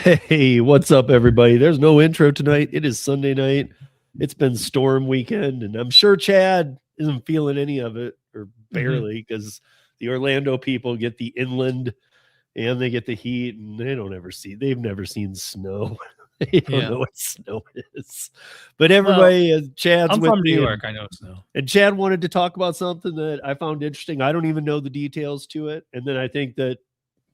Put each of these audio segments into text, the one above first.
Hey, what's up, everybody? There's no intro tonight. It is Sunday night. It's been storm weekend, and I'm sure Chad isn't feeling any of it, or Mhm. barely, because the Orlando people get the inland and they get the heat, and they've never seen snow. They don't Yeah. know what snow is. But Well, everybody, Chad's I'm with from New me, York. I know snow. and Chad wanted to talk about something that I found interesting. I don't even know the details to it. And then I think that,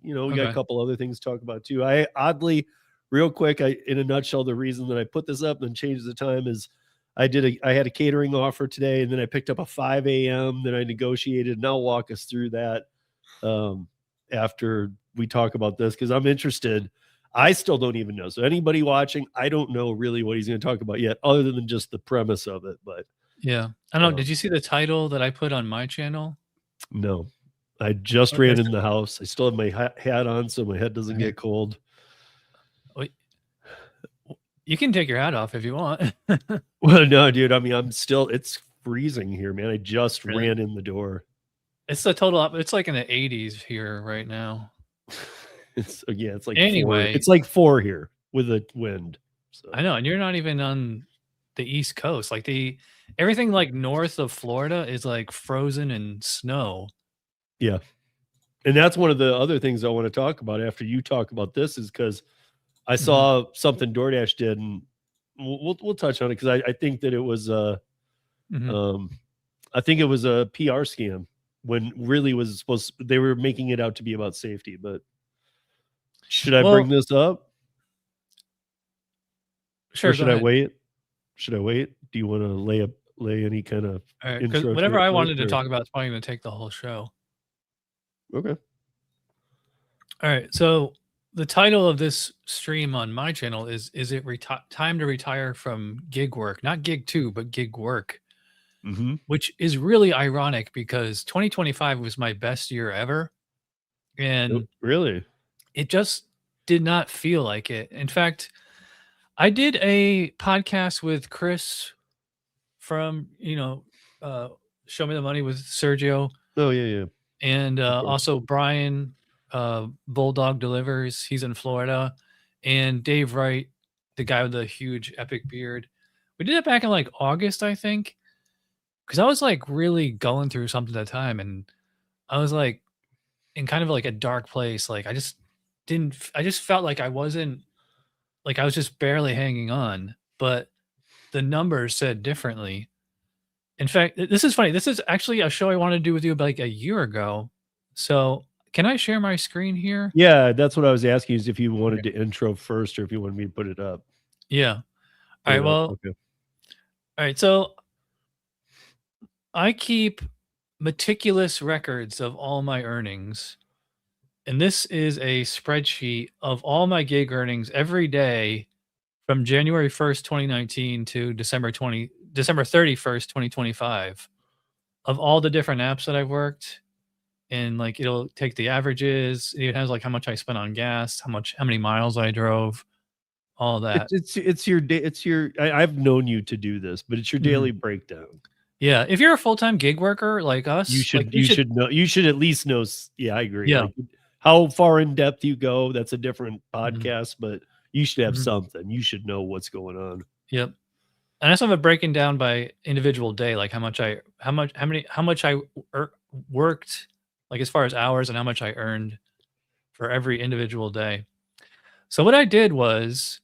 we got a Okay. couple other things to talk about too. I oddly, real quick, in a nutshell, the reason that I put this up and changed the time is I had a catering offer today, and then I picked up a 5 a.m. that I negotiated, and I'll walk us through that um, after we talk about this because I'm interested. I still don't even know. So anybody watching, I don't know really what he's going to talk about yet, other than just the premise of it. But Yeah. I don't know. Did um, you see the title that I put on my channel? no, I just ran It's in the house. I still have my hat on so my head doesn't okay. get cold. Well, you can take your hat off if you want. Well, no, dude. I mean, it's freezing here, man. I just Really? ran in the door. It's the total it's like in the 80s here right now. It's like four. Anyway, It's like four here with a wind. So I know, and you're not even on the East Coast. Like everything like north of Florida is like frozen in snow. yeah, and that's one of the other things I want to talk about after you talk about this is because I Mhm. saw something DoorDash did, and we'll touch on it because I think that it was Mhm. um I think it was a PR scam when really was they were making it out to be about safety. But should I bring Well, this up or sure, go should I ahead. wait? Should I wait? Do you want to lay any kind of All right, because intro to whatever it I first? wanted to Or talk about is probably going to take the whole show. okay, All right. So the title of this stream on my channel is it time to retire from gig work? Not gig 2, but gig work, mm-hmm. which is really ironic because 2025 was my best year ever Oh, and really? it just did not feel like it. In fact, I did a podcast with Chris from, uh Show Me the Money with Sergio Oh yeah, and of course. also Brian Bulldog Delivers. He's in Florida, and Dave Wright, the guy with the huge epic beard. We did it back in like August, I think, because I was like really going through something at the time, and I was like in kind of like a dark place. Like I just didn't. I just felt like I wasn't like I was just barely hanging on, but the numbers said differently. In fact, this is funny. This is actually a show I wanted to do with you like a year ago. So, can I share my screen here? Yeah, that's what I was asking is if you Okay. wanted to intro first or if you wanted me to put it up. Yeah. All Put right. it up. Well, Okay. all right. So, I keep meticulous records of all my earnings. And this is a spreadsheet of all my gig earnings every day from January 1st, 2019 to December 31st, 2025 of all the different apps that I've worked. And like it'll take the averages. It has like how much I spent on gas, how many miles I drove, all that. It's your day. It's your. I've known you to do this, but it's your daily Mhm. breakdown. Yeah, if you're a full-time gig worker like You us, like should you you should should know. You should at least know. Yeah, I agree. yeah. Like how far in depth you go. That's a different Mhm, podcast, but you should have mhm, something. You should know what's going on. yep. And I also have it breaking down by individual day, like how much I worked, like as far as hours and how much I earned for every individual day. So what I did was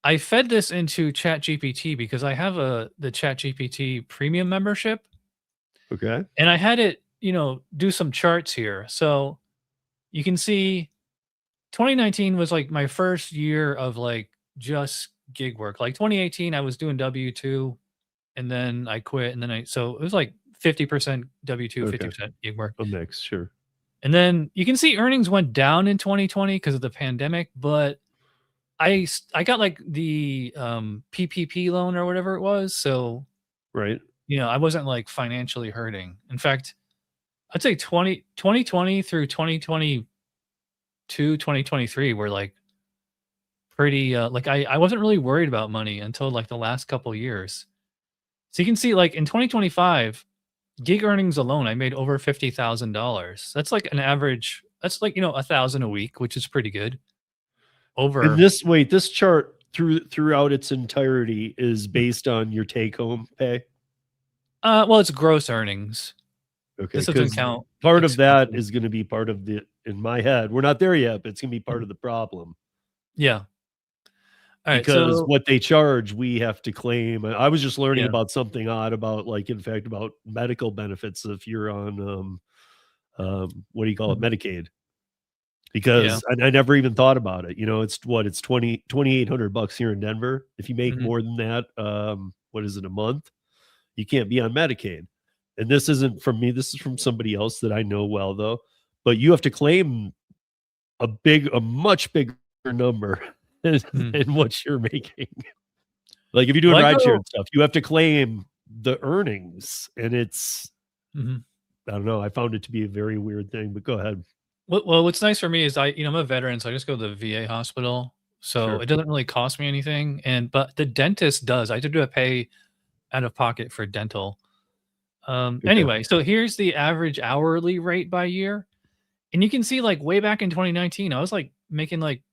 I fed this into ChatGPT because I have the ChatGPT premium membership, Okay. and I had it, do some charts here. So you can see 2019 was like my first year of like just gig work. Like 2018, I was doing W2 and then I quit. And then so it was like 50% W2, Okay. 50% gig work. A mix. Sure. And then you can see earnings went down in 2020 because of the pandemic, but I got like the PPP loan or whatever it was. So, Right. I wasn't like financially hurting. In fact, I'd say 2020 through 2022, 2023 were like pretty like I wasn't really worried about money until like the last couple years. So you can see like in 2025, gig earnings alone, I made over $50,000. That's like an average, that's like, 1,000 a week, which is pretty good. over. And this chart throughout its entirety is based on your take home pay. Well, it's gross earnings. Okay, This doesn't because count part of that expenses. is going to be part of in my head. We're not there yet, but it's going to be part Mhm. of the problem. Yeah. All right. Because So what they charge, we have to claim. I was just learning yeah. about something odd about, like, in fact, about medical benefits if you're on, what do you call it, Mhm. Medicaid. Yeah. Because I never even thought about it. It's 2,800 bucks here in Denver. If you make Mhm. more than that, what is it, a month? You can't be on Medicaid. And this isn't from me. This is from somebody else that I know well, though. But you have to claim a much bigger number than Mhm. what you're making. Like, if you're doing Well, I rideshare go. and stuff, you have to claim the earnings, and it's Mhm. I don't know, I found it to be a very weird thing, but go ahead. Well, what's nice for me is I'm a veteran, so I just go to the VA hospital, so Sure. it doesn't really cost me anything. But the dentist does. I have to do a pay out of pocket for dental. Okay. Anyway, so here's the average hourly rate by year, and you can see like way back in 2019, I was like making like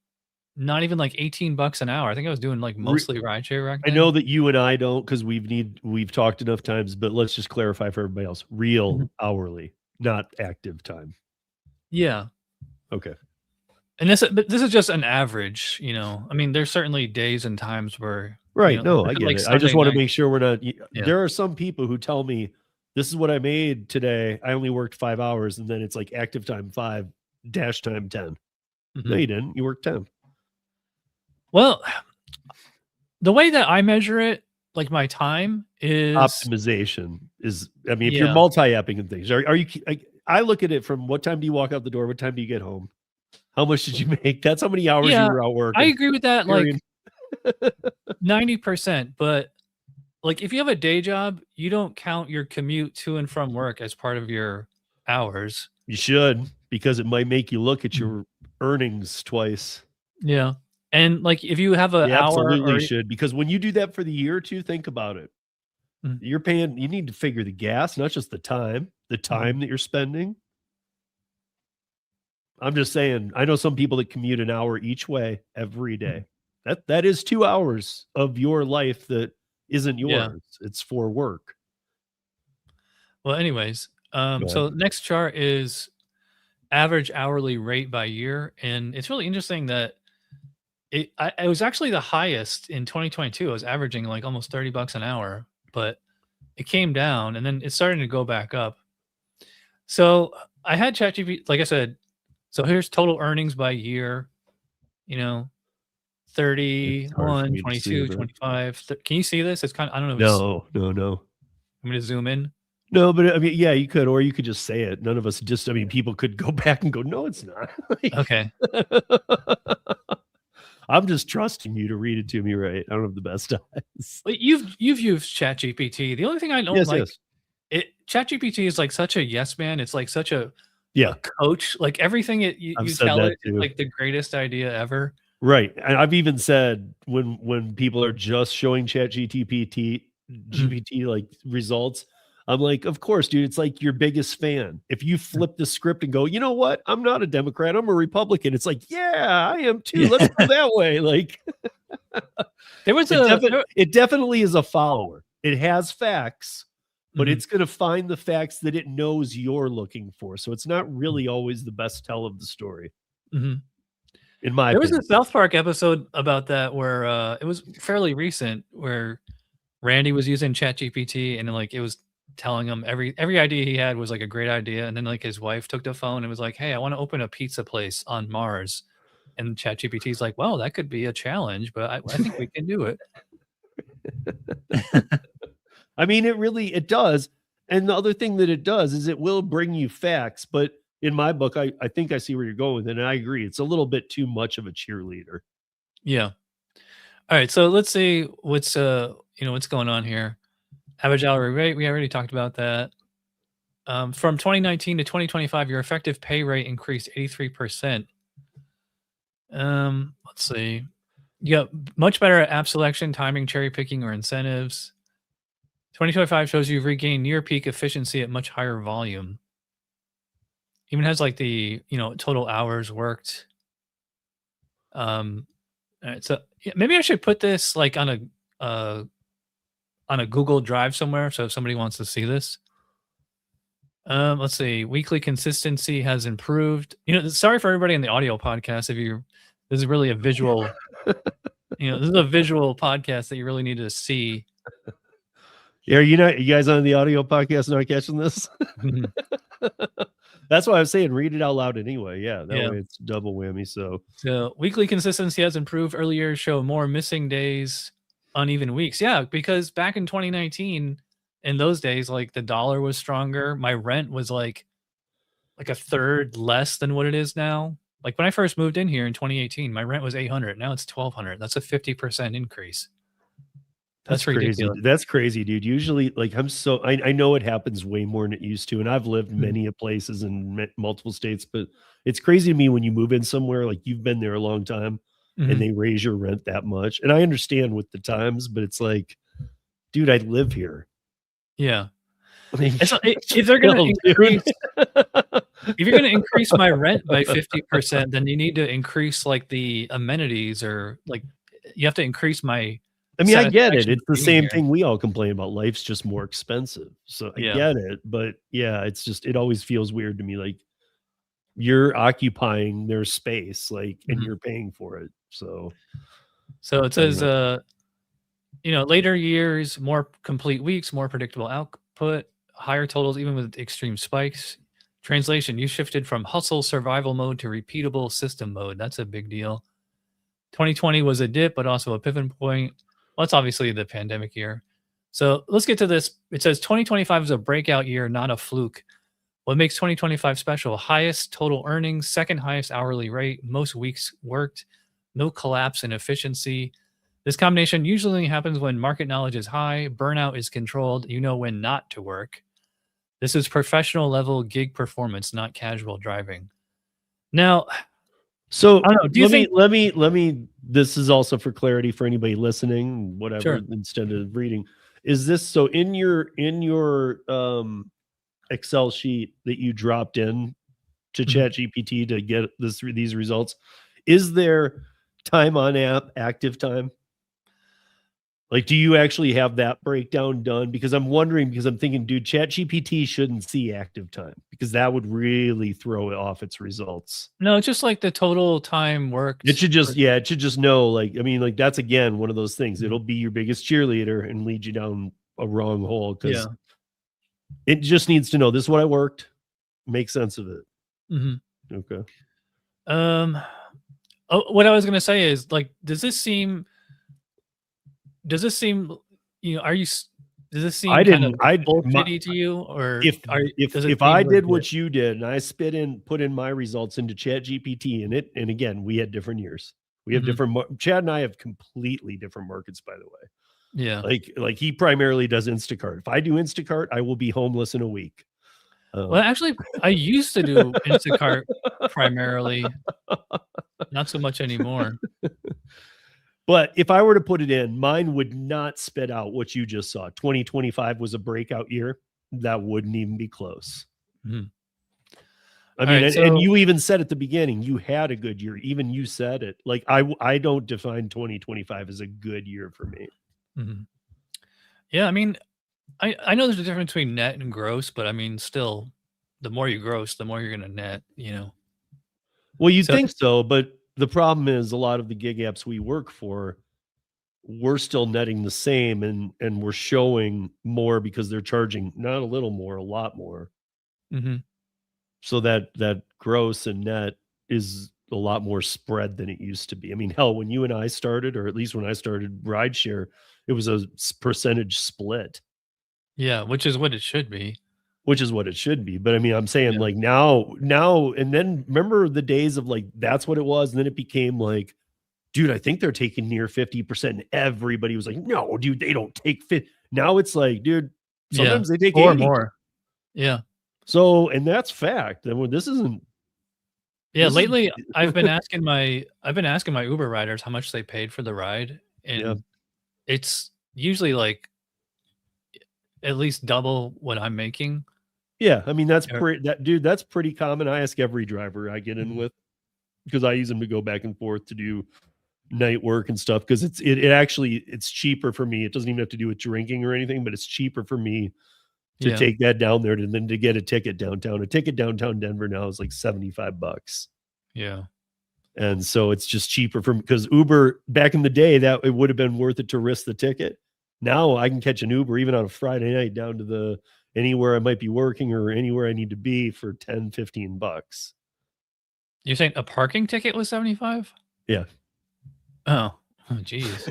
not even like 18 bucks an hour. I think I was doing like Re mostly rideshare back I know then. that you and I don't, because we've talked enough times, but let's just clarify for everybody else. Mhm. Real hourly, not active time. Yeah. Okay. And but this is just an average, you know. I mean, there's certainly days and times where, Right, no, I especially get like it. I just Sunday wanna night. make sure we're not Yeah. there are some people who tell me, "This is what I made today. I only worked 5 hours," and then it's like active time 5, dash time 10. No, Mhm. you didn't. You worked 10. Well, the way that I measure it, like my time is Optimization is, I mean, if you're yeah. multi-apping and things, are you I look at it from what time do you walk out the door? What time do you get home? How much did you make? That's how many hours you Yeah, were out I working, agree with that period. like 90%, but like if you have a day job, you don't count your commute to and from work as part of your hours. You should, because it might make you look at Mm. your earnings twice. Yeah. And like if you have an You hour absolutely or should, because when you do that for the year too, think about it. mm, You need to figure the gas, not just the mhm, time that you're spending. I'm just saying, I know some people that commute an hour each way every mhm. day. That is 2 hours of your life that isn't Yeah. yours. It's for work. Well, anyways, Go ahead. so next chart is average hourly rate by year, and it's really interesting that it was actually the highest in 2022. I was averaging like almost 30 bucks an hour, but it came down and then it's starting to go back up. So I had ChatGPT, like I said, so here's total earnings by year, you know, It's hard for 31, me to see, 22, but 25. Can you see this? It's kind of, I don't know if it's, no, no, no. I'm going to zoom in. No, but I mean, yeah, you could, or you could just say it. None of us just, I mean, people could go back and go, "No, it's not." Like, Okay. I'm just trusting you to read it to me right. I don't have the best eyes. But you've used ChatGPT. The only thing I don't Yes, like yes. ChatGPT is like such a yes man. It's like such a Yeah, coach. Like everything I've you said tell that it is too. like the greatest idea ever. Right, and I've even said when people are just showing Mhm, GPT, like, results, I'm like, "Of course, dude, it's like your biggest fan." If you mhm. flip the script and go, "You know what? I'm not a Democrat, I'm a Republican," it's like, "Yeah, I am too, let's Yeah. go that way." Like, There was a there it definitely is a follower. It has facts, but mhm, it's gonna find the facts that it knows you're looking for, so it's not mhm, really always the best tell of the story, mhm. in my There was a opinion. South Park episode about that where, it was fairly recent where Randy was using ChatGPT and, like, it was telling him every idea he had was, like, a great idea, and then, like, his wife took the phone and was like, "Hey, I wanna open a pizza place on Mars." And ChatGPT's like, "Well, that could be a challenge, but I think we can do it." I mean, it does, and the other thing that it does is it will bring you facts, but in my book, I think I see where you're going with it, and I agree, it's a little bit too much of a cheerleader. Yeah. Alright, so let's see what's going on here. Average hourly rate, we already talked about that. From 2019 to 2025, your effective pay rate increased 83%. Let's see. You got much better at app selection, timing, cherry picking, or incentives. 2025 shows you've regained near peak efficiency at much higher volume. Even has like the total hours worked. All right, so maybe I should put this like on a Google Drive somewhere. So if somebody wants to see this, let's see. Weekly consistency has improved. Sorry for everybody in the audio podcast. This is really a visual. This is a visual podcast that you really need to see. Yeah, you guys on the audio podcast not catching this? That's why I was saying read it out loud anyway. Yeah, that way it's double whammy. So weekly consistency has improved. Early years show more missing days, uneven weeks. Yeah, because back in 2019, in those days, like the dollar was stronger. My rent was like a third less than what it is now. Like when I first moved in here in 2018, my rent was $800. Now it's $1,200. That's a 50% increase. That's ridiculous. Crazy. That's crazy, dude. Usually, like I know it happens way more than it used to, and I've lived many places in multiple states, but it's crazy to me when you move in somewhere like you've been there a long time and they raise your rent that much. And I understand with the times, but it's like, dude, I live here. Yeah. I mean, if they're going to increase, if you're going to increase my rent by 50%, then you need to increase like the amenities, or like you have to increase my. I mean, I get it. It's the same thing we all complain about. Life's just more expensive. So I get it. But yeah, it's just, it always feels weird to me. Like you're occupying their space, like, and you're paying for it. So it says, later years, more complete weeks, more predictable output, higher totals, even with extreme spikes. Translation, you shifted from hustle survival mode to repeatable system mode. That's a big deal. 2020 was a dip, but also a pivot point. Well, that's obviously the pandemic year. So let's get to this. It says 2025 is a breakout year, not a fluke. What makes 2025 special? Highest total earnings, second highest hourly rate, most weeks worked, no collapse in efficiency. This combination usually happens when market knowledge is high, burnout is controlled, you know when not to work. This is professional level gig performance, not casual driving. Now, so I don't know, let me, this is also for clarity for anybody listening, whatever, instead of reading. Is this so in your Excel sheet that you dropped in to ChatGPT to get these results? Is there time on app, active time? Like, do you actually have that breakdown done? Because I'm wondering, because I'm thinking, dude, ChatGPT shouldn't see active time because that would really throw it off its results. No, it's just like the total time worked. It should just know, like, I mean, like that's again one of those things. It'll be your biggest cheerleader and lead you down a wrong hole because it just needs to know this is what I worked. Make sense of it. Okay. What I was gonna say is, like, does this seem does this seem kind of bullshitty to you, or if I did what you did and I put in my results into ChatGPT and again, we had different years. We have different, Chad and I have completely different markets, by the way. Yeah. Like he primarily does Instacart. If I do Instacart, I will be homeless in a week. Well, actually, I used to do Instacart primarily, not so much anymore. But if I were to put it in, mine would not spit out what you just saw. 2025 was a breakout year. That wouldn't even be close. I mean, and you even said at the beginning, you had a good year. Even you said it. Like, I don't define 2025 as a good year for me. Yeah, I mean, I know there's a difference between net and gross, but I mean, still, the more you gross, the more you're going to net, Well, you'd think so, but the problem is a lot of the gig apps we work for, we're still netting the same and we're showing more because they're charging not a little more, a lot more. So that gross and net is a lot more spread than it used to be. I mean, hell, when you and I started, or at least when I started Rideshare, it was a percentage split. Yeah, which is what it should be. But I mean, I'm saying like now, and then remember the days of like, that's what it was. And then it became like, dude, I think they're taking near 50%. And everybody was like, no, dude, they don't take 50. Now it's like, dude, sometimes they take 80. Or more. Yeah. So, and that's fact. I mean, this isn't. Yeah. Lately I've been asking my Uber riders how much they paid for the ride. And it's usually like at least double what I'm making. Yeah, I mean that's pretty common. I ask every driver I get in with. because I use them to go back and forth to do night work and stuff, because it's cheaper for me. It doesn't even have to do with drinking or anything, but it's cheaper for me to take that down there than to get a ticket downtown. A ticket downtown Denver now is like $75. Yeah. And so it's just cheaper because Uber back in the day, that it would have been worth it to risk the ticket. Now I can catch an Uber even on a Friday night down to anywhere I might be working or anywhere I need to be for $10-15. You're saying a parking ticket was 75? Yeah. Oh, geez.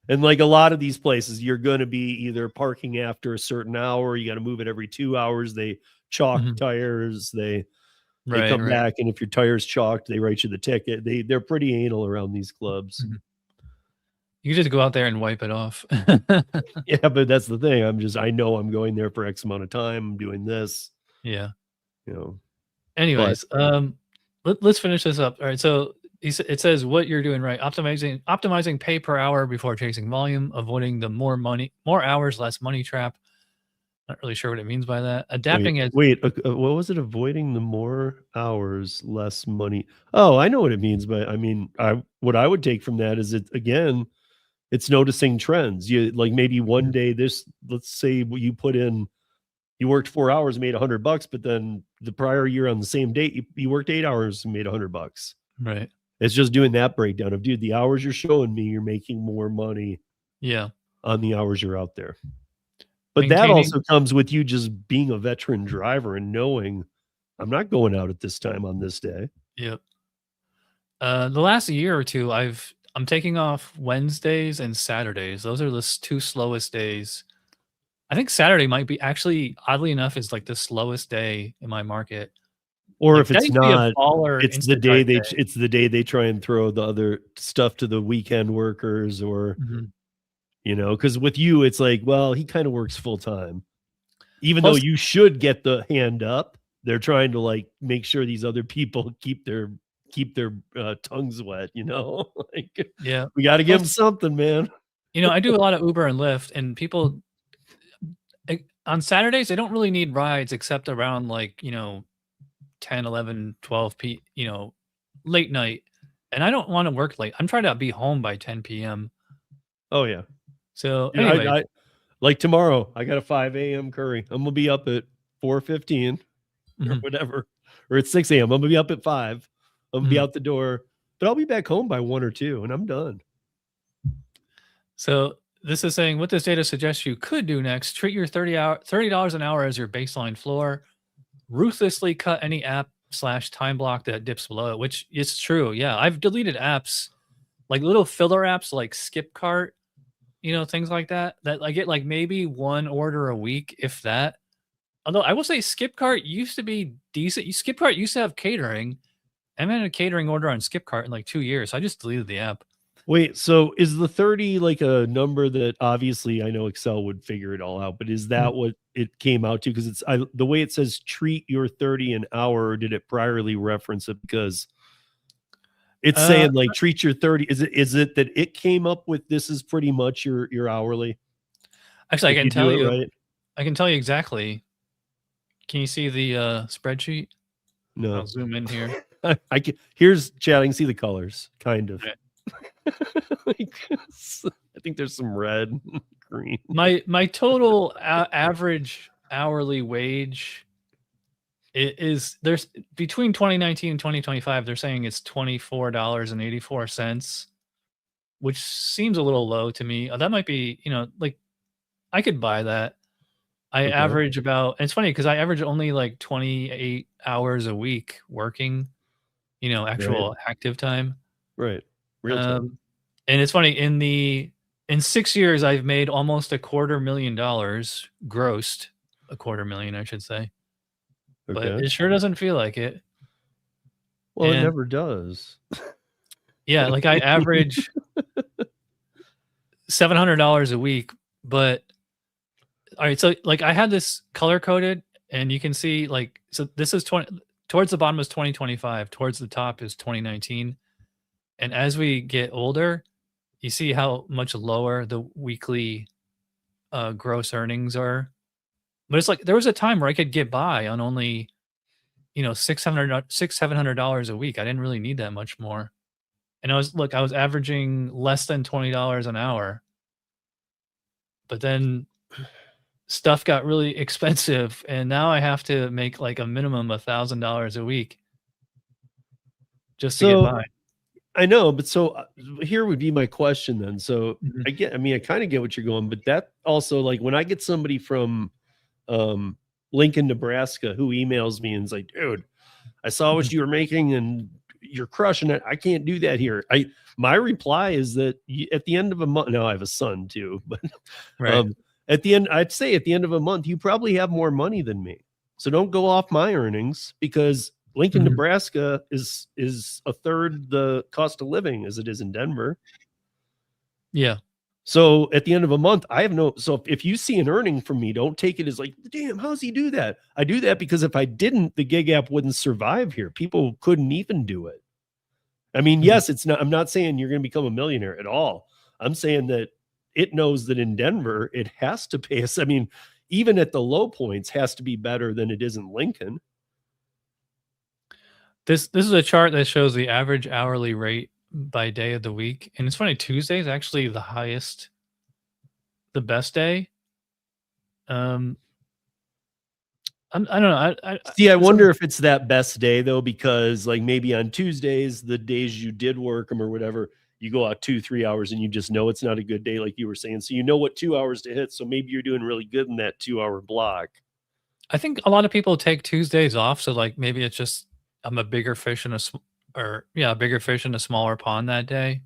And like a lot of these places, you're going to be either parking after a certain hour, you got to move it every 2 hours. They chalk tires, they come back, and if your tire's chalked, they write you the ticket. They're pretty anal around these clubs. You just go out there and wipe it off. Yeah, but that's the thing. I know I'm going there for X amount of time. I'm doing this. Yeah. You know. Anyways, let's finish this up. All right. So it says what you're doing right. Optimizing pay per hour before chasing volume, avoiding the more hours, less money trap. Not really sure what it means by that. Adapting what was it? Avoiding the more hours, less money. Oh, I know what it means, but I mean, what I would take from that is it's noticing trends. You like maybe one day let's say you put in, you worked 4 hours, made $100, but then the prior year on the same date, you worked 8 hours and made $100. Right. It's just doing that breakdown of, dude, the hours you're showing me, you're making more money. Yeah. On the hours you're out there. But that also comes with you just being a veteran driver and knowing I'm not going out at this time on this day. Yep. The last year or two, I'm taking off Wednesdays and Saturdays. Those are the two slowest days. I think Saturday might be actually, oddly enough, is like the slowest day in my market. Or like, if it's not, it's the day they try and throw the other stuff to the weekend workers, or you know, because with you, it's like, well, he kind of works full time, even though you should get the hand up. They're trying to like make sure these other people keep their tongues wet, you know. Like, yeah, we got to give them something, man. You know, I do a lot of Uber and Lyft, and people on Saturdays, they don't really need rides except around like, you know, 10, 11, 12 you know, late night. And I don't want to work late. I'm trying to be home by 10 p.m. Oh yeah. So anyway, I like tomorrow, I got a 5 a.m. curry. I'm gonna be up at 4:15 or whatever, or at 6 a.m. I'm gonna be up at 5. I'm gonna be out the door, but I'll be back home by 1 or 2, and I'm done. So this is saying what this data suggests you could do next: treat your $30 an hour as your baseline floor. Ruthlessly cut any app/time block that dips below it, which is true. Yeah, I've deleted apps, like little filler apps like Skipcart, you know, things like that I get like maybe one order a week, if that. Although I will say Skipcart used to be decent. Skipcart used to have catering. I haven't had a catering order on Skipcart in like 2 years. So I just deleted the app. Wait, so is the 30 like a number that obviously I know Excel would figure it all out, but is that what it came out to? Because it's the way it says treat your 30 an hour, or did it priorly reference it? Because it's saying like treat your 30. Is it that it came up with this is pretty much your hourly? Actually, I can tell you, right? I can tell you exactly. Can you see the spreadsheet? No. I'll zoom in here. I can. Here's chat. I can see the colors, kind of. Okay. I think there's some red, green. My total average hourly wage there's between 2019 and 2025. They're saying it's $24.84, which seems a little low to me. That might be, you know, like I could buy that. I average about, and it's funny because I average only like 28 hours a week working, you know, actual active time. Right. Real time. And it's funny, in 6 years, I've made almost $250,000 grossed, $250,000, I should say. But it sure doesn't feel like it. Well, it never does. Yeah, like I average $700 a week, but all right, so like I had this color coded, and you can see like, so this is towards the bottom is 2025, towards the top is 2019. And as we get older, you see how much lower the weekly gross earnings are. But it's like there was a time where I could get by on only $700 a week. I didn't really need that much more. And I was averaging less than $20 an hour. But then stuff got really expensive, and now I have to make like a minimum of $1,000 a week just to get So by. I know, but so here would be my question then. So Mhm. I kind of get what you're going, but that also, like, when I get somebody from Lincoln, Nebraska, who emails me and is like, dude, I saw what Mhm. you were making and you're crushing it. I can't do that here. My reply is that at the end of a month, now I have a son too, but Right. at the end, I'd say at the end of a month, you probably have more money than me. So don't go off my earnings, because Lincoln, Mhm. Nebraska is a third the cost of living as it is in Denver. Yeah. So at the end of a month, I have no. So if you see an earning from me, don't take it as like, damn, how's he do that? I do that because if I didn't, the gig app wouldn't survive here. People couldn't even do it. I mean, Mhm. yes, it's not. I'm not saying you're going to become a millionaire at all. I'm saying that it knows that in Denver, it has to pay us. I mean, even at the low points, has to be better than it is in Lincoln. This is a chart that shows the average hourly rate by day of the week, and it's funny, Tuesday is actually the best day. Um, I don't know, See, I some wonder if it's that best day though, because like maybe on Tuesdays, the days you did work them or whatever, you go out 2, 3 hours and you just know it's not a good day, like you were saying. So you know what 2 hours to hit. So maybe you're doing really good in that 2 hour block. I think a lot of people take Tuesdays off, so, like, maybe it's just I'm a bigger fish in a sm or yeah, a bigger fish in a smaller pond that day.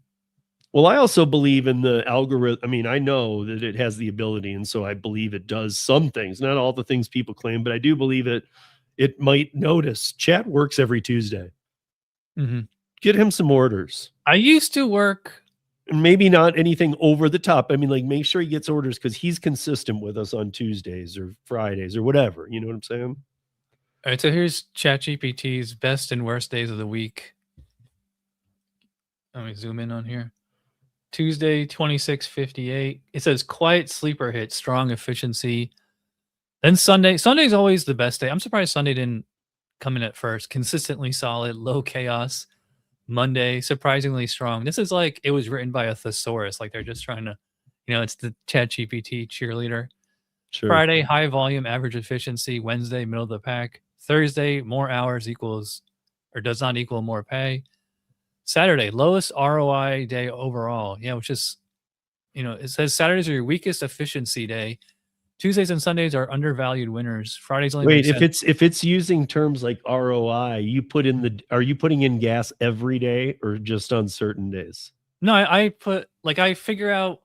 Well, I also believe in the algorithm. I mean, I know that it has the ability, and so I believe it does some things, not all the things people claim, but I do believe it might notice. Chat works every Tuesday. Mhm. Get him some orders. I used to work And maybe not anything over the top. I mean, like, make sure he gets orders because he's consistent with us on Tuesdays or Fridays or whatever. You know what I'm saying? alright, so here's ChatGPT's best and worst days of the week. Let me zoom in on here. Tuesday, 26:58. It says quiet sleeper hit, strong efficiency. Then Sunday. Sunday's always the best day. I'm surprised Sunday didn't come in at first. Consistently solid, low chaos. Monday, surprisingly strong. This is like it was written by a thesaurus. Like they're just trying to, it's the ChatGPT cheerleader. Sure. Friday, high volume, average efficiency. Wednesday, middle of the pack. Thursday, more hours equals or does not equal more pay. Saturday, lowest ROI day overall. Yeah, which is, it says Saturdays are your weakest efficiency day. Tuesdays and Sundays are undervalued winners. Fridays only make Wait, sense. if it's using terms like ROI, are you putting in gas every day or just on certain days? No, I put like I figure out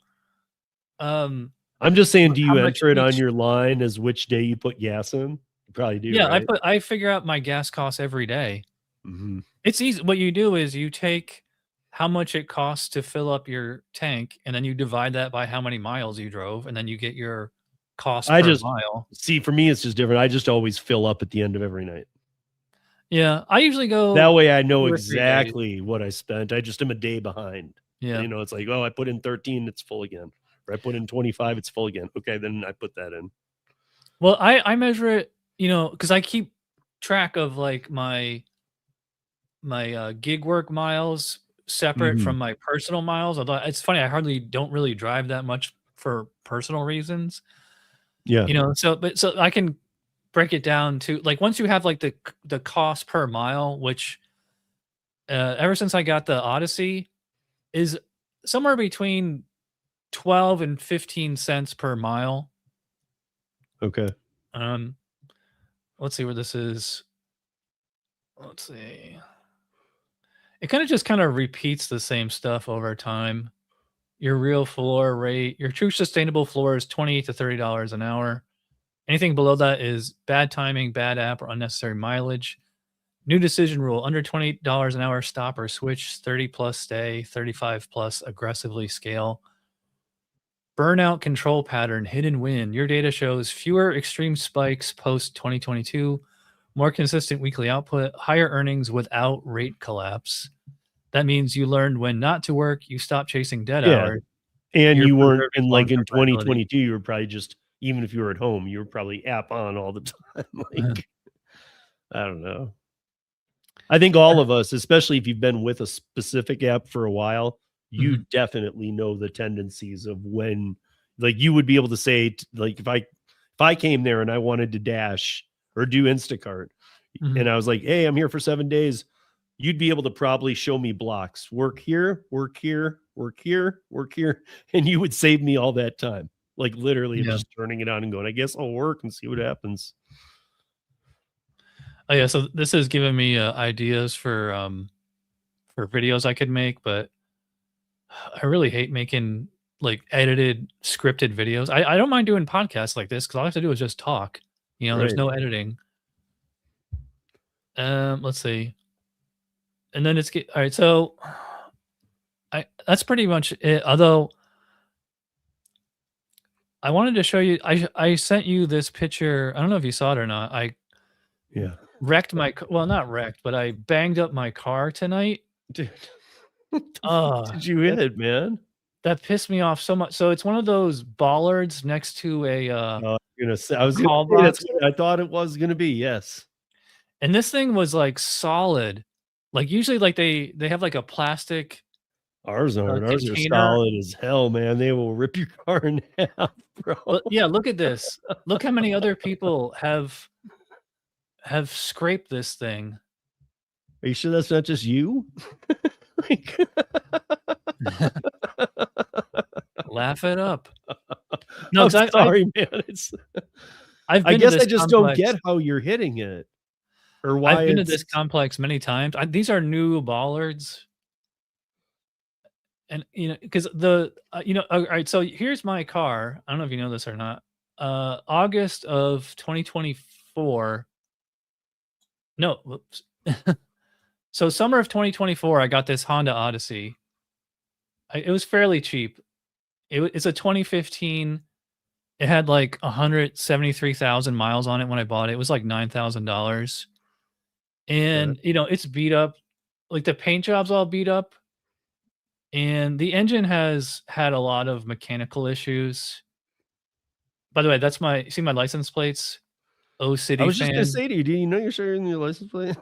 um I'm just saying, do how you much enter it on each. your line as which day you put gas in? You probably do, Yeah, right? I figure out my gas costs every day. Hmm. It's easy. What you do is you take how much it costs to fill up your tank, and then you divide that by how many miles you drove, and then you get your cost I per just mile. see, for me, it's just different. I just always fill up at the end of every night. Yeah, I usually That go way I know 2 or 3 days. exactly what I spent. I just am a day behind. Yeah. You know, it's like, oh, I put in 13, it's full again. Or I put in 25, it's full again. Okay, then I put that in. Well, I measure it, because I keep track of like my gig work miles separate Hmm. from my personal miles. Although it's funny, I hardly don't really drive that much for personal reasons. Yeah. So I can break it down to like once you have like the cost per mile, which ever since I got the Odyssey is somewhere between 12 and 15 cents per mile. Okay. Um, let's see where this is. Let's see. It kind of repeats the same stuff over time. Your real floor rate, your true sustainable floor is $28 to $30 an hour. Anything below that is bad timing, bad app, or unnecessary mileage. New decision rule under $20 an hour, stop or switch, 30 plus stay, 35 plus aggressively scale. Burnout control pattern, hidden win. Your data shows fewer extreme spikes post 2022, more consistent weekly output, higher earnings without rate collapse. That means you learned when not to work, you stop chasing dead Yeah. hours, And you're you weren't preserving in, like, long-term in viability. 2022, you were probably just, even if you were at home, you were probably app on all the time. Like, I don't know. I think all of us, especially if you've been with a specific app for a while, you Mhm. definitely know the tendencies of when, like, you would be able to say, like, if I came there and I wanted to dash or do Instacart, Mhm. and I was like, "Hey, I'm here for 7 days," you'd be able to probably show me blocks. Work here, work here, work here, work here, and you would save me all that time. Like literally, of Yeah. just turning it on and going, "I guess I'll work and see what happens." Oh yeah, so this has given me ideas for videos I could make, but I really hate making like edited scripted videos. I don't mind doing podcasts like this because all I have to do is just talk. You know, there's Right. no editing. Let's see. And then it's get all right, so I that's pretty much it. Although I wanted to show you I sent you this picture. I don't know if you saw it or not. I Yeah. wrecked my well, not wrecked, but I banged up my car tonight. Dude, what the fuck Oh, did you that hit, man? that pissed me off so much. So it's one of those bollards next to I a was gonna call say that's box. what I thought it was gonna be, yes. And this thing was, like, solid. Like, usually, like, they have, like, a plastic, Ours aren't. Ours are container. solid as hell, man. They will rip your car in half, bro. But, yeah, look at this. Look how many other people have scraped this thing. Are you sure that's not just you? Like Laugh it up. No, I'm 'cause I sorry, man. It's I've I been to guess this I just don't complex. get how you're hitting it or I've why been to it's this complex many times. These are new bollards, and, because alright, so here's my car. I don't know if you know this or not. August of 2024. No, whoops. So summer of 2024, I got this Honda Odyssey. It was fairly cheap. It's a 2015. It had like 173,000 miles on it when I bought it. It was like $9,000. okay. And, it's beat up. Like the paint job's all beat up. And the engine has had a lot of mechanical issues. By the way, that's see my license plates? O I City was just gonna fan. say to you, do you know you're sharing your license plate?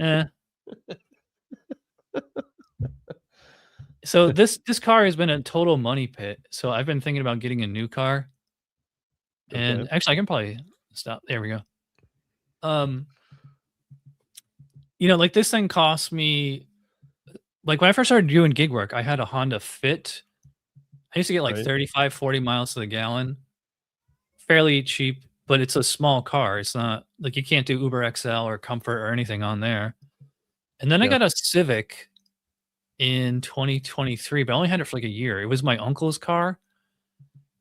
Eh. So this car has been a total money pit. So I've been thinking about getting a new car. Okay. And actually, I can probably stop. There we go. Um, like this thing cost me like when I first started doing gig work, I had a Honda Fit. I used to get like Right. 35, 40 miles to the gallon. Fairly cheap, but it's a small car. It's not like you can't do Uber XL or Comfort or anything on there. And then I Yeah. got a Civic in 2023, but I only had it for like a year. It was my uncle's car.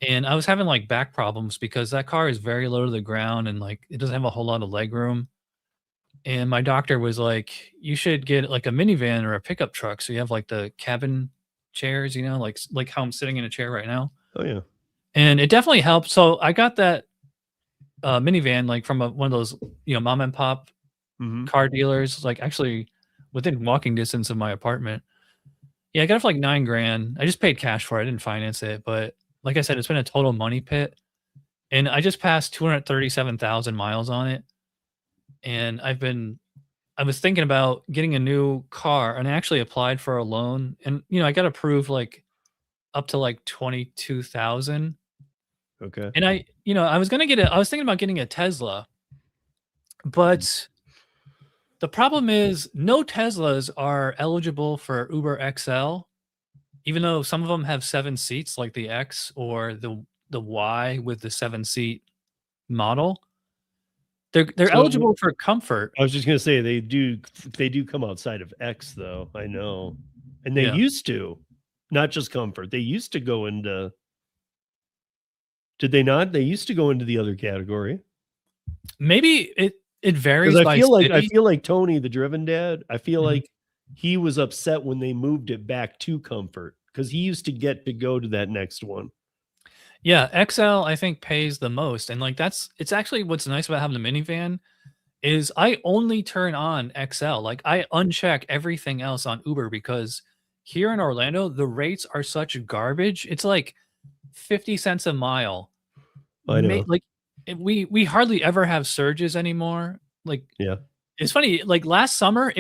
And I was having like back problems because that car is very low to the ground and like it doesn't have a whole lot of leg room. And my doctor was like, "You should get like a minivan or a pickup truck so you have like the cabin chairs, like how I'm sitting in a chair right now." Oh, yeah. And it definitely helped. So I got that minivan like from one of those, mom and pop Mhm. car dealers, like actually within walking distance of my apartment. Yeah, I got it for like 9 grand. I just paid cash for it. I didn't finance it, but like I said, it's been a total money pit. And I just passed 237,000 miles on it. And I was thinking about getting a new car and I actually applied for a loan and I got approved like up to like 22,000. Okay. And I was thinking about getting a Tesla, but the problem is no Teslas are eligible for Uber XL, even though some of them have 7 seats like the X or the Y with the 7-seat model. They're So eligible for comfort. I was just gonna say they do come outside of X though, I know. And they Yeah. used to, not just comfort. They used to go into did they not? They used to go into the other category. Maybe it Because varies I by feel like I city. feel like Tony, the driven dad, I feel Mhm. like he was upset when they moved it back to comfort because he used to get to go to that next one. Yeah, XL I think pays the most, and, like, it's actually what's nice about having the minivan is I only turn on XL, like, I uncheck everything else on Uber because here in Orlando, the rates are such garbage, it's like 50 cents a mile. I know. We hardly ever have surges anymore, like, Yeah. It's funny, like last summer,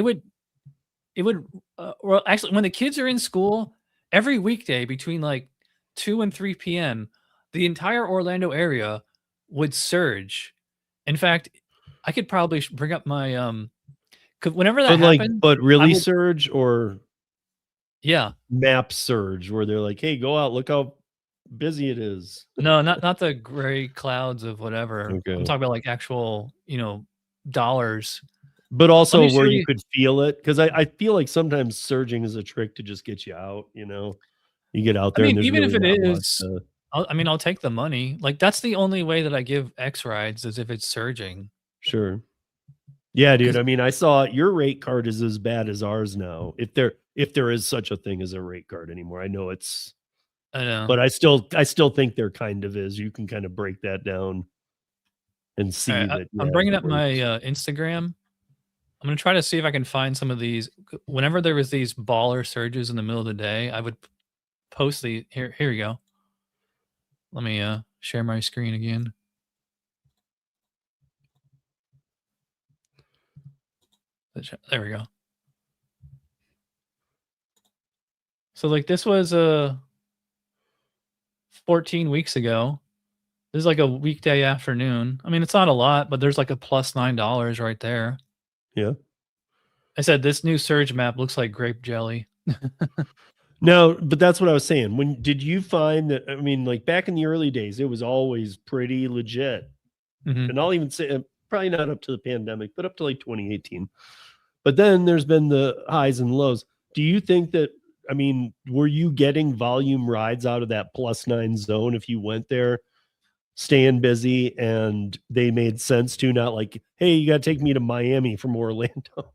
well, actually, when the kids are in school, every weekday between like 2 and 3 p.m., the entire Orlando area would surge. In fact, I could probably bring up my 'cause whenever that happened, But I really would, surge or yeah. map surge where they're like, "Hey, go out, look how busy it is." No, not the gray clouds of whatever. I'm Okay. talking about like actual, dollars. But Let also me where show you you. could feel it, because I feel like sometimes surging is a trick to just get you out, you know? You get out I there and mean, there's even really if it not much, is, I'll take the money. Like, that's the only way that I give X rides is if it's surging. sure. Yeah, dude, 'Cause I mean, I saw your rate card is as bad as ours now, if there is such a thing as a rate card anymore. I know it's I know. but I still think there kind of is. You can kind of break that down and see Alright, that, I'm yeah, bringing it up my, works. Instagram. I'm gonna try to see if I can find some of these. Whenever there was these baller surges in the middle of the day, I would post the here we go. Let me, share my screen again. There we go. So, like, this was, 14 weeks ago. This is like a weekday afternoon. I mean, it's not a lot, but there's like a plus $9 right there. Yeah. I said this new surge map looks like grape jelly. No, but that's what I was saying. When did you find that, I mean, like, back in the early days, it was always pretty legit. Mhm. And I'll even say, probably not up to the pandemic, but up to, like, 2018. But then there's been the highs and lows. Do you think that, I mean, were you getting volume rides out of that +9 zone if you went there, staying busy, and they made sense to, not like, "Hey, you gotta take me to Miami from Orlando."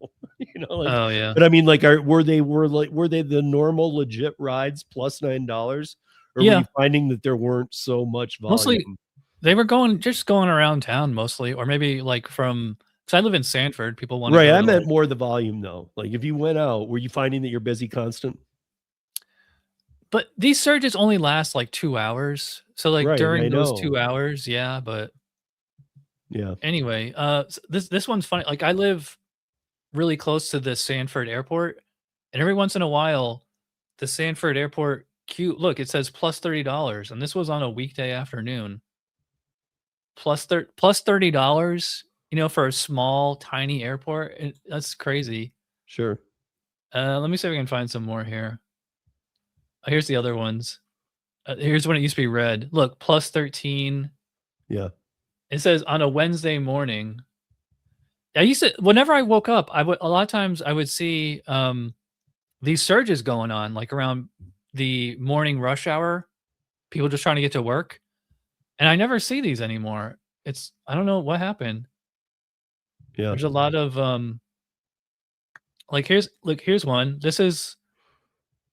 Like, Oh, yeah. but I mean, like, were they the normal legit rides +9? Or were Yeah, you finding that there weren't so much mostly volume? they were just going around town mostly, or maybe like from, 'cause I live in Sanford, people wanna Right, go I to, meant like, more the volume, though. Like, if you went out, were you finding that you're busy constant? but these surges only last like 2 hours. So, like, Right, I during those know. 2 hours, yeah, but Yeah. anyway, this one's funny. Like, I live really close to the Sanford airport, and every once in a while, the Sanford airport queue, look, it says plus $30, and this was on a weekday afternoon. Plus $30, for a small, tiny airport. That's crazy. Sure. Let me see if I can find some more here. Here's the other ones. Here's when it used to be red. Look, plus 13. Yeah. It says on a Wednesday morning. I used to, whenever I woke up, I would a lot of times I would see these surges going on like around the morning rush hour, people just trying to get to work, and I never see these anymore. I don't know what happened. Yeah. There's a lot of like here's one. This is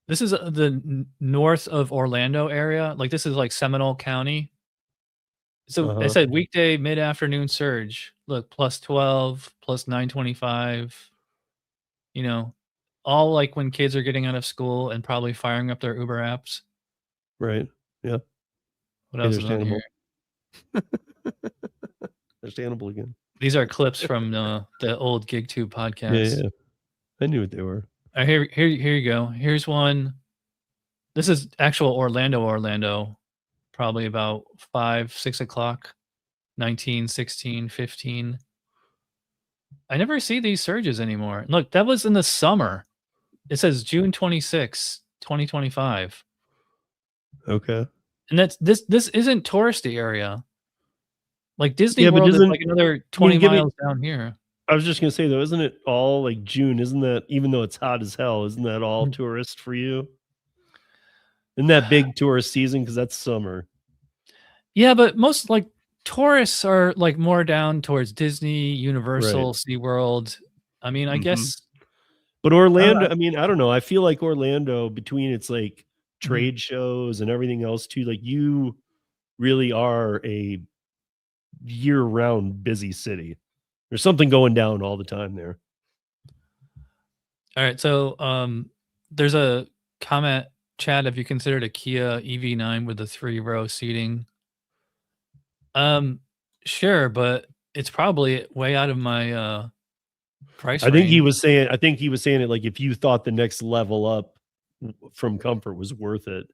the north of Orlando area. Like this is like Seminole County. So I Uh-huh. said weekday mid-afternoon surge. Look, plus 12, plus 925, you know, all like when kids are getting out of school and probably firing up their Uber apps. Right. Yeah. What else is on here? Understandable. Understandable again. These are clips from the old GigTube Yeah, podcast. yeah. I knew what they were. Here you go. Here's one. This is actual Orlando, probably about 5, 6 o'clock, 19, 16, 15. I never see these surges anymore. Look, that was in the summer. It says June 26, 2025. Okay. And this isn't touristy area. Like Disney Yeah, but World is doesn't like another I mean, 20 give me miles down here. I was just gonna say though, isn't it all like June? Isn't that, even though it's hot as hell, isn't that all Mm. tourist for you? Isn't that big tourist season? Because that's summer. Yeah, but most like tourists are like more down towards Disney, Right. Universal, SeaWorld. I mean, I Mhm. guess But I don't know. Orlando, I mean, I don't know. I feel like Orlando, between its like Mhm. trade shows and everything else too, like you really are a year-round busy city. There's something going down all the time there. All right, so there's a comment chat if you considered a Kia EV9 with the 3-row seating. Um, sure, but it's probably way out of my price I think he range. was saying. I think he was saying it like if you thought the next level up from comfort was worth it,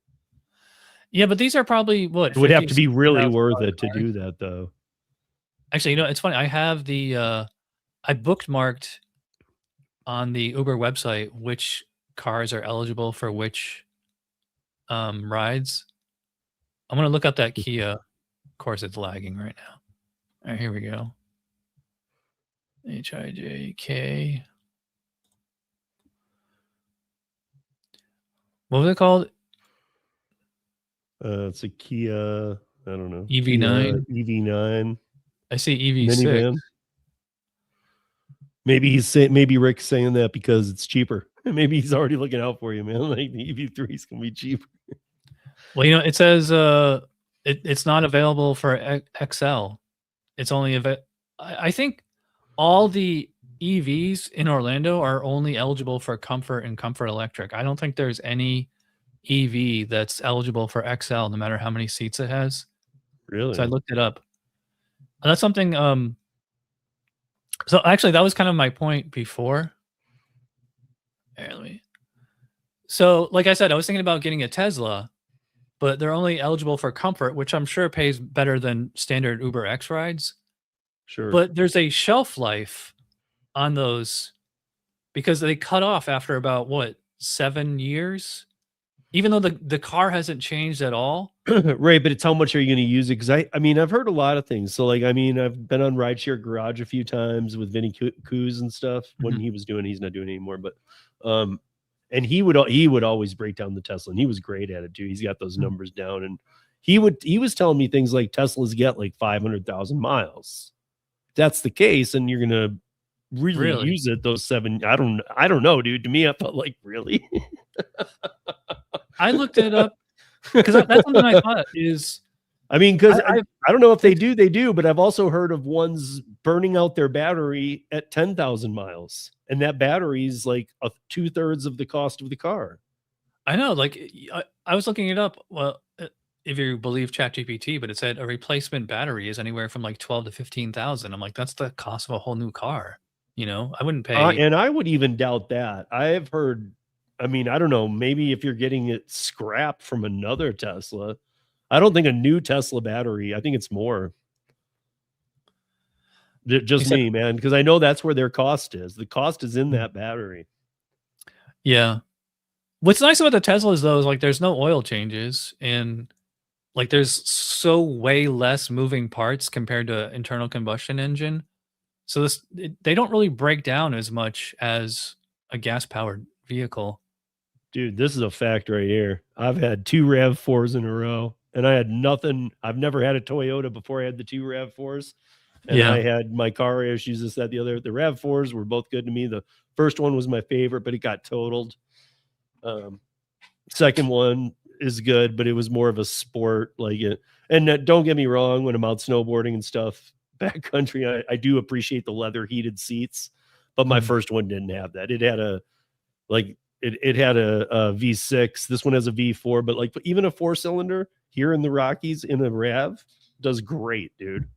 Yeah, but these are probably what it would have 50, to be really worth $60,000 it to cars. do that, though. Actually, it's funny. I have I bookmarked on the Uber website which cars are eligible for which rides. I'm gonna look up that Kia. Of course, it's lagging right now. All right, here we go. HIJK. What was it called? It's a Kia. I don't know. Kia EV9. EV9 I see EV6. minivan. Maybe he's saying. Maybe Rick's saying that because it's cheaper. Maybe he's already looking out for you, man. Like the EV3 is gonna be cheaper. Well, it says it's not available for XL. It's only I think all the EVs in Orlando are only eligible for Comfort and Comfort Electric. I don't think there's any EV that's eligible for XL, no matter how many seats it has. So I Really? looked it up. And that's something. So actually, that was kind of my point before. Here, so, like I said, I was thinking about getting a Tesla, but they're only eligible for Comfort, which I'm sure pays better than standard Uber X rides. Sure. But there's a shelf life on those because they cut off after about what 7 years, even though the car hasn't changed at all. Right, but it's how much are you going to use it? Because I mean, I've heard a lot of things. So, like, I mean, I've been on Rideshare Garage a few times with Vinny Coos and stuff when he was doing. He's not doing it anymore, but and he would always break down the Tesla, and he was great at it too. He's got those numbers down, and he was telling me things like Teslas get like 500,000 miles. That's the case, and you're gonna really use it those 7. I don't know, dude. To me, I felt like really. I looked it up because that's something I thought is. I mean, because I don't know if they do, but I've also heard of ones burning out their battery at 10,000 miles, and that battery is like 2/3 of the cost of the car. I know, like I was looking it up. Well, if you believe ChatGPT, but it said a replacement battery is anywhere from like 12 to 15,000. I'm like, that's the cost of a whole new car. I wouldn't pay. And I would even doubt that. I have heard. I mean, I don't know. Maybe if you're getting it scrapped from another Tesla, I don't think a new Tesla battery. I think it's more. Just me, man, because I know that's where their cost is. The cost is in that battery. Yeah. What's nice about the Teslas though is like there's no oil changes and like there's so way less moving parts compared to internal combustion engine. So they don't really break down as much as a gas powered vehicle. Dude, this is a fact right here. I've had 2 RAV4s in a row, and I had nothing. I've never had a Toyota before I had the 2 RAV4s. And I had my car issues, this, that, the other. The RAV4s were both good to me. The first one was my favorite, but it got totaled. Second one is good, but it was more of a sport. Like it. And don't get me wrong, when I'm out snowboarding and stuff, backcountry, I do appreciate the leather heated seats. But my first one didn't have that. It had a it had a V6. This one has a V4, but like even a 4-cylinder here in the Rockies in a RAV does great, dude.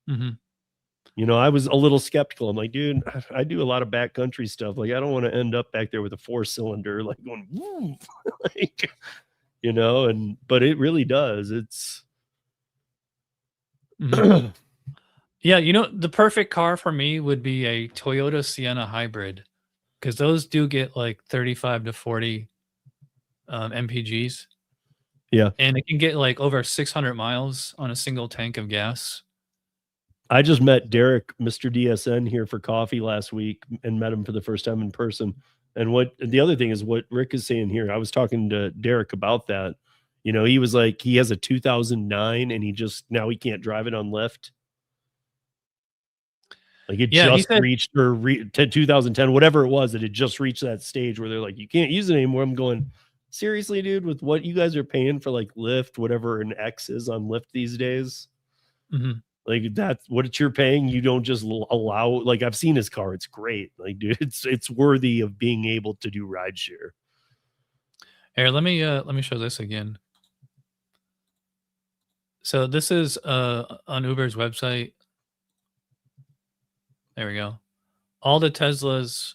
I was a little skeptical. I'm like, dude, I do a lot of backcountry stuff. Like, I don't want to end up back there with a 4-cylinder, like going, woo, like, but it really does. It's. Yeah, the perfect car for me would be a Toyota Sienna hybrid because those do get like 35 to 40 mpgs. Yeah. And it can get like over 600 miles on a single tank of gas. I just met Derek, Mr. DSN, here for coffee last week and met him for the first time in person. And the other thing is what Rick is saying here. I was talking to Derek about that. He was like, he has a 2009 and now he can't drive it on Lyft. Like it just reached 2010, whatever it was, that it just reached that stage where they're like, you can't use it anymore. I'm going, seriously, dude, with what you guys are paying for like Lyft, whatever an X is on Lyft these days. Like that's what you're paying. You don't just allow, like I've seen his car. It's great. Like, dude, it's worthy of being able to do rideshare. Here, let me show this again. So this is on Uber's website. There we go. all the Teslas,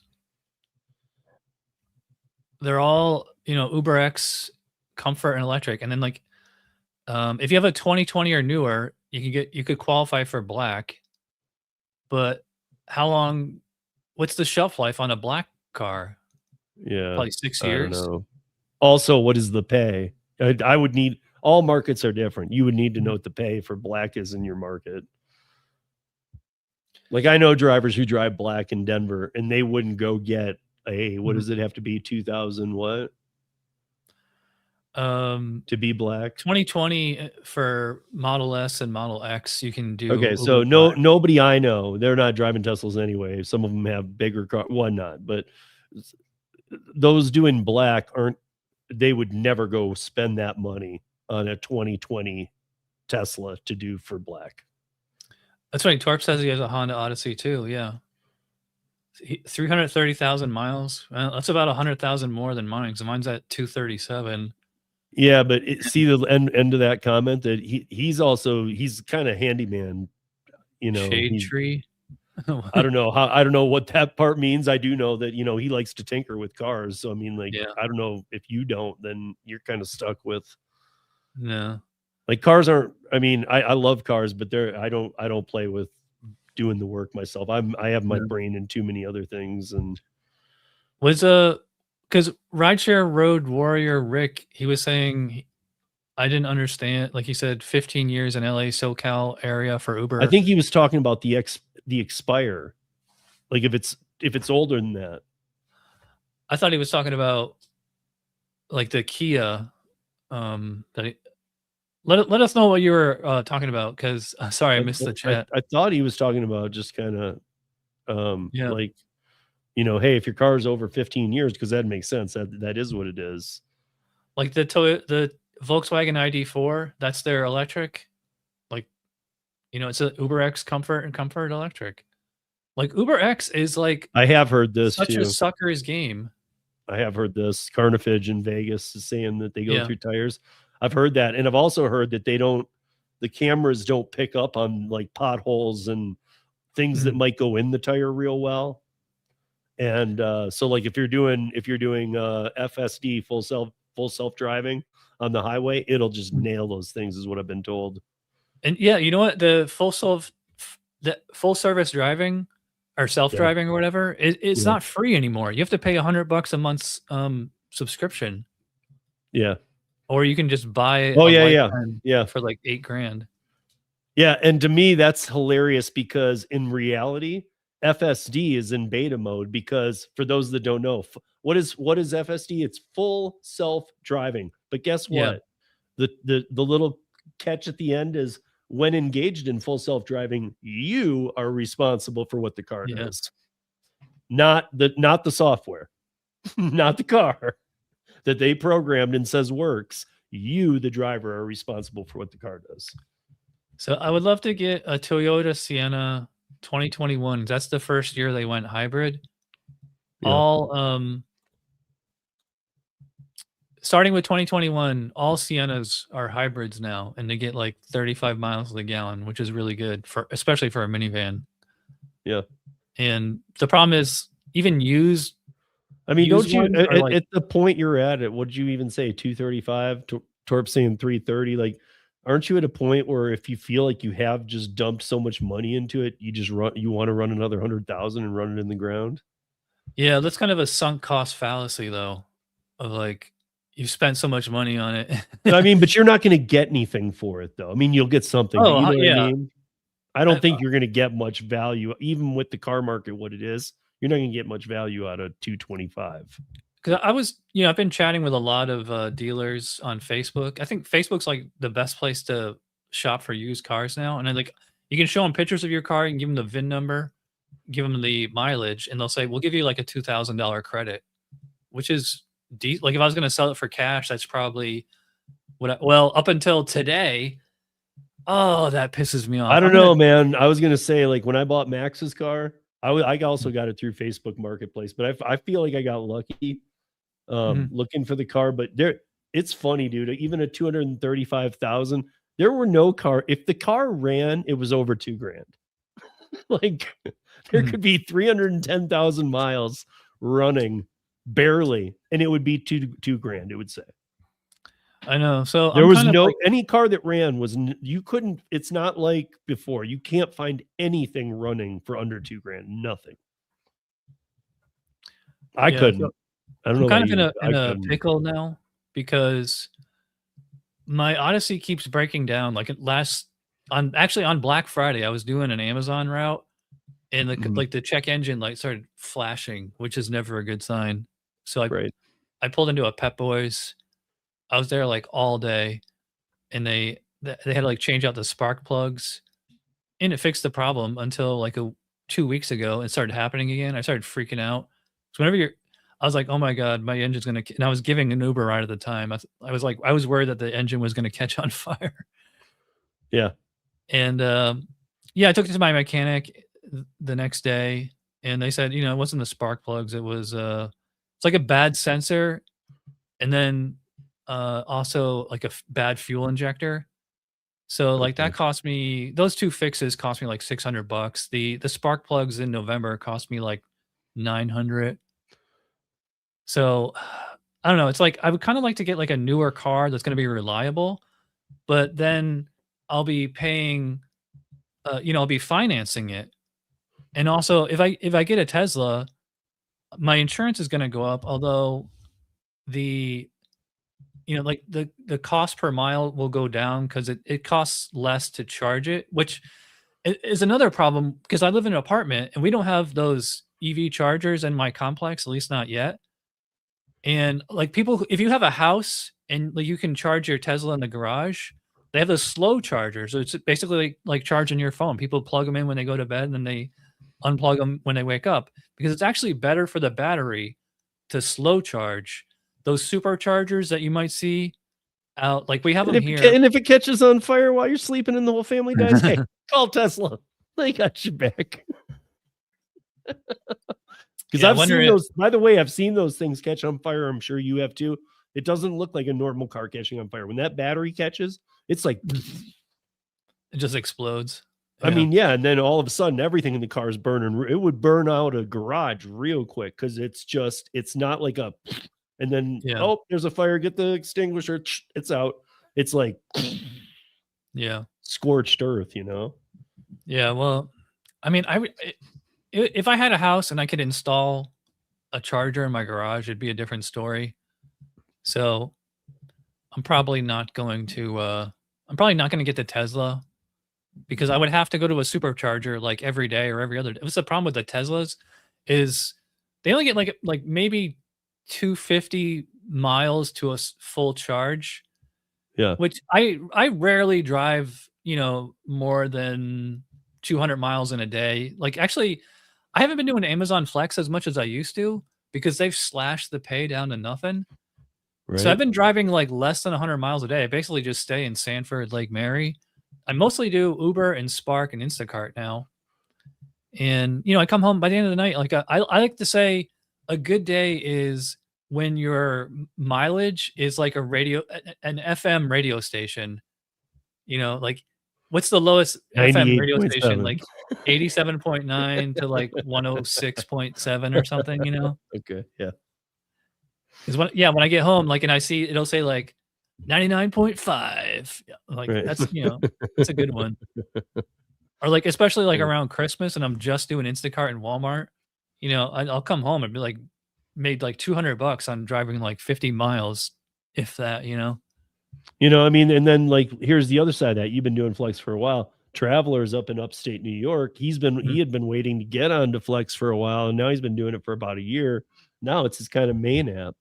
they're all, you know, Uber X, comfort, and electric. And then like, if you have a 2020 or newer, you could qualify for black. But how long? What's the shelf life on a black car? Yeah, Probably 6 I don't years. know. Also, what is the pay? I would need, all markets are different. You would need to know what the pay for black is in your market. Like I know drivers who drive black in Denver and they wouldn't go get a, what does it have to be, 2000 what to be black? 2020 for Model S and Model X, you can do Okay, Uber so Black. nobody I know, they're not driving Teslas anyway. Some of them have bigger car, one not, but those doing black aren't, they would never go spend that money on a 2020 Tesla to do for black. That's right. Torp says he has a Honda Odyssey too. Yeah, 330,000 miles. That's about 100,000 more than mine. So mine's at 237. Yeah, but see the end of that comment that he's kind of handyman, you know. Shade tree. I don't know what that part means. I do know that, you know, he likes to tinker with cars. So I mean, like, Yeah. I don't know, if you don't, then you're kind of stuck with, No. like, cars aren't, I mean, I love cars, but I don't play with doing the work myself. I have my No. brain in too many other things. And Was because Rideshare Road Warrior Rick, he was saying, I didn't understand. Like he said, 15 years in LA SoCal area for Uber. I think he was talking about the expire, like if it's older than that. I thought he was talking about like the Kia. That let us know what you were talking about, because sorry, I missed the chat. I thought he was talking about just kind of Yeah. like, you know, hey, if your car is over 15 years, because that makes sense. That is what it is. Like the Volkswagen ID4, that's their electric. Like, you know, it's a Uber X Comfort and Comfort Electric. Like Uber X is like, I have heard this such too. a sucker's game. I have heard this. Carnifage in Vegas is saying that they go Yeah. through tires. I've heard that, and I've also heard that the cameras don't pick up on like potholes and things that might go in the tire real well. And so like if you're doing FSD, full self driving on the highway, it'll just nail those things, is what I've been told. And yeah, you know what? The full service driving or self-driving or whatever, it's not free anymore. You have to pay $100 a month subscription. Yeah. Or you can just buy yeah for like $8,000. Yeah, and to me that's hilarious, because in reality FSD is in beta mode, because for those that don't know, what is FSD? It's full self-driving. But guess what? The little catch at the end is, when engaged in full self-driving, you are responsible for what the car does. Not the software, not the car that they programmed and says works. You, the driver, are responsible for what the car does. So I would love to get a Toyota Sienna 2021. That's the first year they went hybrid. Yeah. All starting with 2021, all Siennas are hybrids now, and they get like 35 miles to the gallon, which is really good, especially for a minivan. Yeah. And the problem is, even used, I mean, don't you at the point you're at it, what did you even say? 235, Torp saying 330? Like, aren't you at a point where if you feel like you have just dumped so much money into it, you want to run another 100,000 and run it in the ground? Yeah, that's kind of a sunk cost fallacy, though, of like, you spent so much money on it. I mean, but you're not going to get anything for it, though. I mean, you'll get something. Oh, you know yeah. what I mean? I don't think you're going to get much value, even with the car market what it is. You're not going to get much value out of 225. Because I've been chatting with a lot of dealers on Facebook. I think Facebook's like the best place to shop for used cars now. And then like, you can show them pictures of your car, you can give them the VIN number, give them the mileage, and they'll say, we'll give you like a $2,000 credit, which is like if I was going to sell it for cash, that's probably up until today. Oh, that pisses me off. I don't know, man. I was going to say, like, when I bought Max's car, I also got it through Facebook Marketplace, but I feel like I got lucky looking for the car. But it's funny, dude. Even at 235,000, there were no car. If the car ran, it was over $2,000. Like, There could be 310,000 miles running barely, and it would be two grand, it would say. I know. So There I'm was kind of no like, any car that ran you couldn't. It's not like before. You can't find anything running for under 2 grand. Nothing. I yeah. couldn't. So I don't I'm know kind about of you. in I a couldn't. pickle now because my Odyssey keeps breaking down. Like on Black Friday, I was doing an Amazon route, and Mhm. the check engine light started flashing, which is never a good sign. So Right. I pulled into a Pep Boys. I was there like all day, and they had to like change out the spark plugs, and it fixed the problem until like 2 weeks ago. It started happening again. I started freaking out. So I was like, oh my god, my engine's gonna. And I was giving an Uber ride at the time. I was like, I was worried that the engine was gonna catch on fire. Yeah. And yeah, I took it to my mechanic the next day, and they said, it wasn't the spark plugs. It was it's like a bad sensor, and then also like a bad fuel injector. So like Okay. that cost me those two fixes cost me like $600. The spark plugs in November cost me like 900. So I don't know. It's like I would kind of like to get like a newer car that's going to be reliable, but then I'll be paying, I'll be financing it. And also, if I get a Tesla, my insurance is going to go up. Although the like the cost per mile will go down because it costs less to charge it, which is another problem because I live in an apartment and we don't have those EV chargers in my complex, at least not yet. And like if you have a house and like you can charge your Tesla in the garage, they have those slow chargers. So it's basically like charging your phone. People plug them in when they go to bed and then they unplug them when they wake up because it's actually better for the battery to slow charge. Those superchargers that you might see out, like we have And them here. if it catches on fire while you're sleeping and the whole family dies, hey, call Tesla. They got you back. Because Yeah, I I've wonder seen if those. By the way, I've seen those things catch on fire. I'm sure you have too. It doesn't look like a normal car catching on fire. When that battery catches, it's like, it just explodes. I Yeah. mean, yeah. And then all of a sudden, everything in the car is burning. It would burn out a garage real quick because it's not like a, and then, Yeah. oh, there's a fire. Get the extinguisher. It's out. It's like Yeah. scorched earth, Yeah. Well, I mean, if I had a house and I could install a charger in my garage, it'd be a different story. So I'm probably not going to get the Tesla because I would have to go to a supercharger like every day or every other day. What's the problem with the Teslas is they only get like maybe 250 miles to a full charge, Yeah. which I rarely drive, more than 200 miles in a day. Like actually, I haven't been doing Amazon Flex as much as I used to because they've slashed the pay down to nothing. So I've Right. been driving like less than 100 miles a day. I basically just stay in Sanford, Lake Mary. I mostly do Uber and Spark and Instacart now. And I come home by the end of the night. Like I like to say, a good day is when your mileage is like an FM radio station. Like what's the lowest FM radio station? 98.7. Like 87.9 to like 106.7 or something. Okay. Yeah. Because when I get home, like, and I see it'll say like 99.5. Like Right. that's a good one. Or like especially like Yeah. around Christmas and I'm just doing Instacart and Walmart, I'll come home and be like made like $200 on driving like 50 miles, if that. I mean, and then like here's the other side of that. You've been doing Flex for a while. Traveler's up in upstate New York. He Mhm. had been waiting to get onto Flex for a while, and now he's been doing it for about a year. Now it's his kind of main app.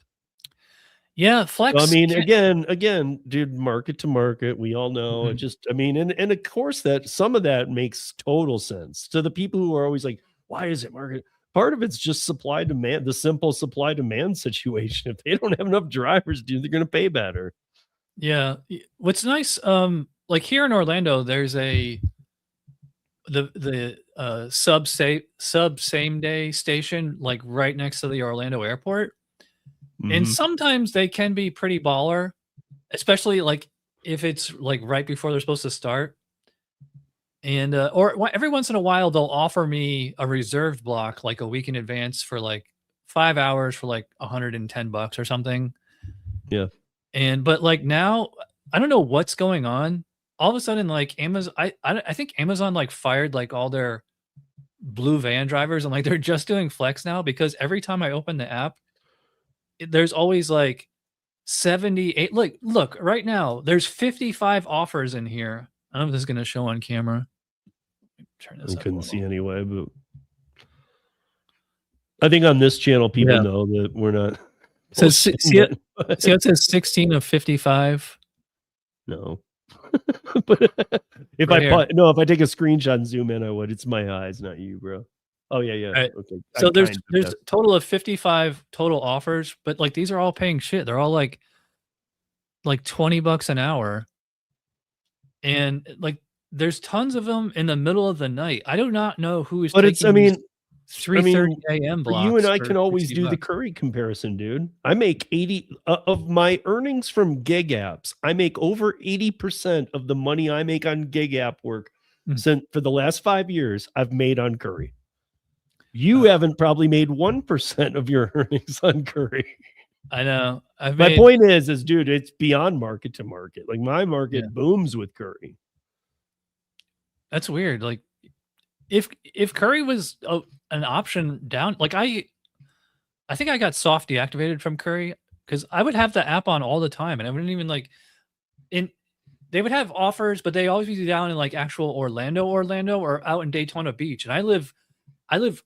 Yeah, So, I Flex mean, can't. again, dude, market to market. We all know it. Mhm. Just, I mean, and of course that some of that makes total sense to the people who are always like, why is it market? Part of it's just supply demand, the simple supply demand situation. If they don't have enough drivers, dude, they're going to pay better. Yeah. What's nice, like here in Orlando, there's the sub same day station like right next to the Orlando airport. And Mhm. sometimes they can be pretty baller, especially like if it's like right before they're supposed to start. And or every once in a while they'll offer me a reserved block like a week in advance for like 5 hours for like $110 or something. Yeah. And but like now, I don't know what's going on. All of a sudden, like Amazon, I think Amazon like fired like all their blue van drivers and like they're just doing flex now because every time I open the app, there's always like 78. Look, right now, there's 55 offers in here. I don't know if this is gonna show on camera. Turn I this up a couldn't little. see anyway, but I think on this channel people Yeah. know that we're not So posting see it, it. see how it says 16 of 55 No. But if right here. if I take a screenshot and zoom in, I would. It's my eyes, not you, bro. Oh yeah, yeah. Right. Okay. So there's a total of 55 total offers, but like these are all paying shit. They're all like $20 an hour. And like there's tons of them in the middle of the night. I do not know who is But it's, taking these I 3:30 mean, AM you and blocks I for can always do the $60. Curry comparison, dude. I make 80 of my earnings from gig apps. I make over 80% of the money I make on gig app work since for the last 5 years I've made on Curry. You haven't probably made 1% of your earnings on Curry. I know. My point is, dude, it's beyond market to market. Like my market booms with Curry. That's weird. Like if Curry was an option down, like I think I got soft deactivated from Curry because I would have the app on all the time and I wouldn't even like they would have offers, but they always be down in like actual Orlando or out in Daytona Beach. And I live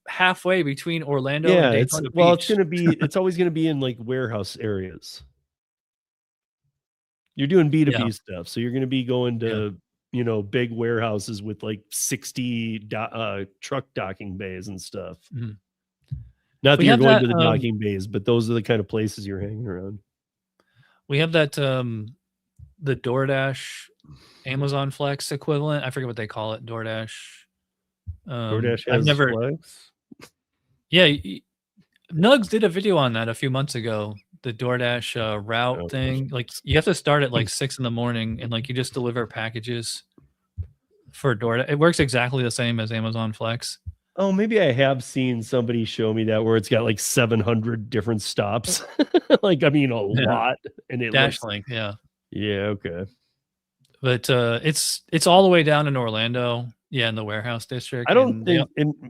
halfway between Orlando and Daytona Beach. It's always gonna be in like warehouse areas. You're doing B2B stuff, so you're gonna be going to big warehouses with like 60 truck docking bays and stuff. Mm-hmm. Not that you're going to the docking bays, but those are the kind of places you're hanging around. We have that the DoorDash Amazon Flex equivalent. I forget what they call it. DoorDash. DoorDash has Flex. Yeah, Nugs did a video on that a few months ago. The DoorDash route thing. Like you have to start at like 6 a.m. and like you just deliver packages for DoorDash. It works exactly the same as Amazon Flex. Oh, maybe I have seen somebody show me that where it's got like 700 different stops. Like, I mean, a lot. And it Dashlink, yeah. Yeah, okay. But it's all the way down in Orlando. Yeah, in the warehouse district. I don't think,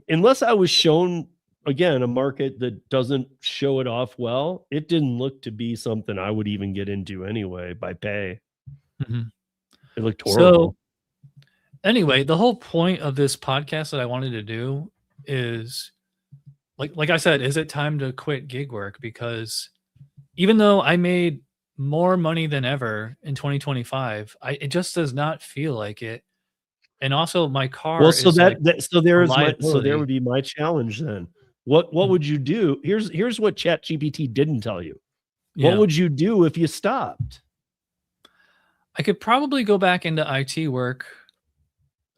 unless I was shown, again, a market that doesn't show it off well, it didn't look to be something I would even get into anyway by pay. Mm-hmm. It looked horrible. So, anyway, the whole point of this podcast that I wanted to do is, like I said, is it time to quit gig work? Because even though I made more money than ever in 2025, it just does not feel like it. And also my car. Well, so there would be my challenge then. What would you do? Here's what ChatGPT didn't tell you. What would you do if you stopped? I could probably go back into IT work.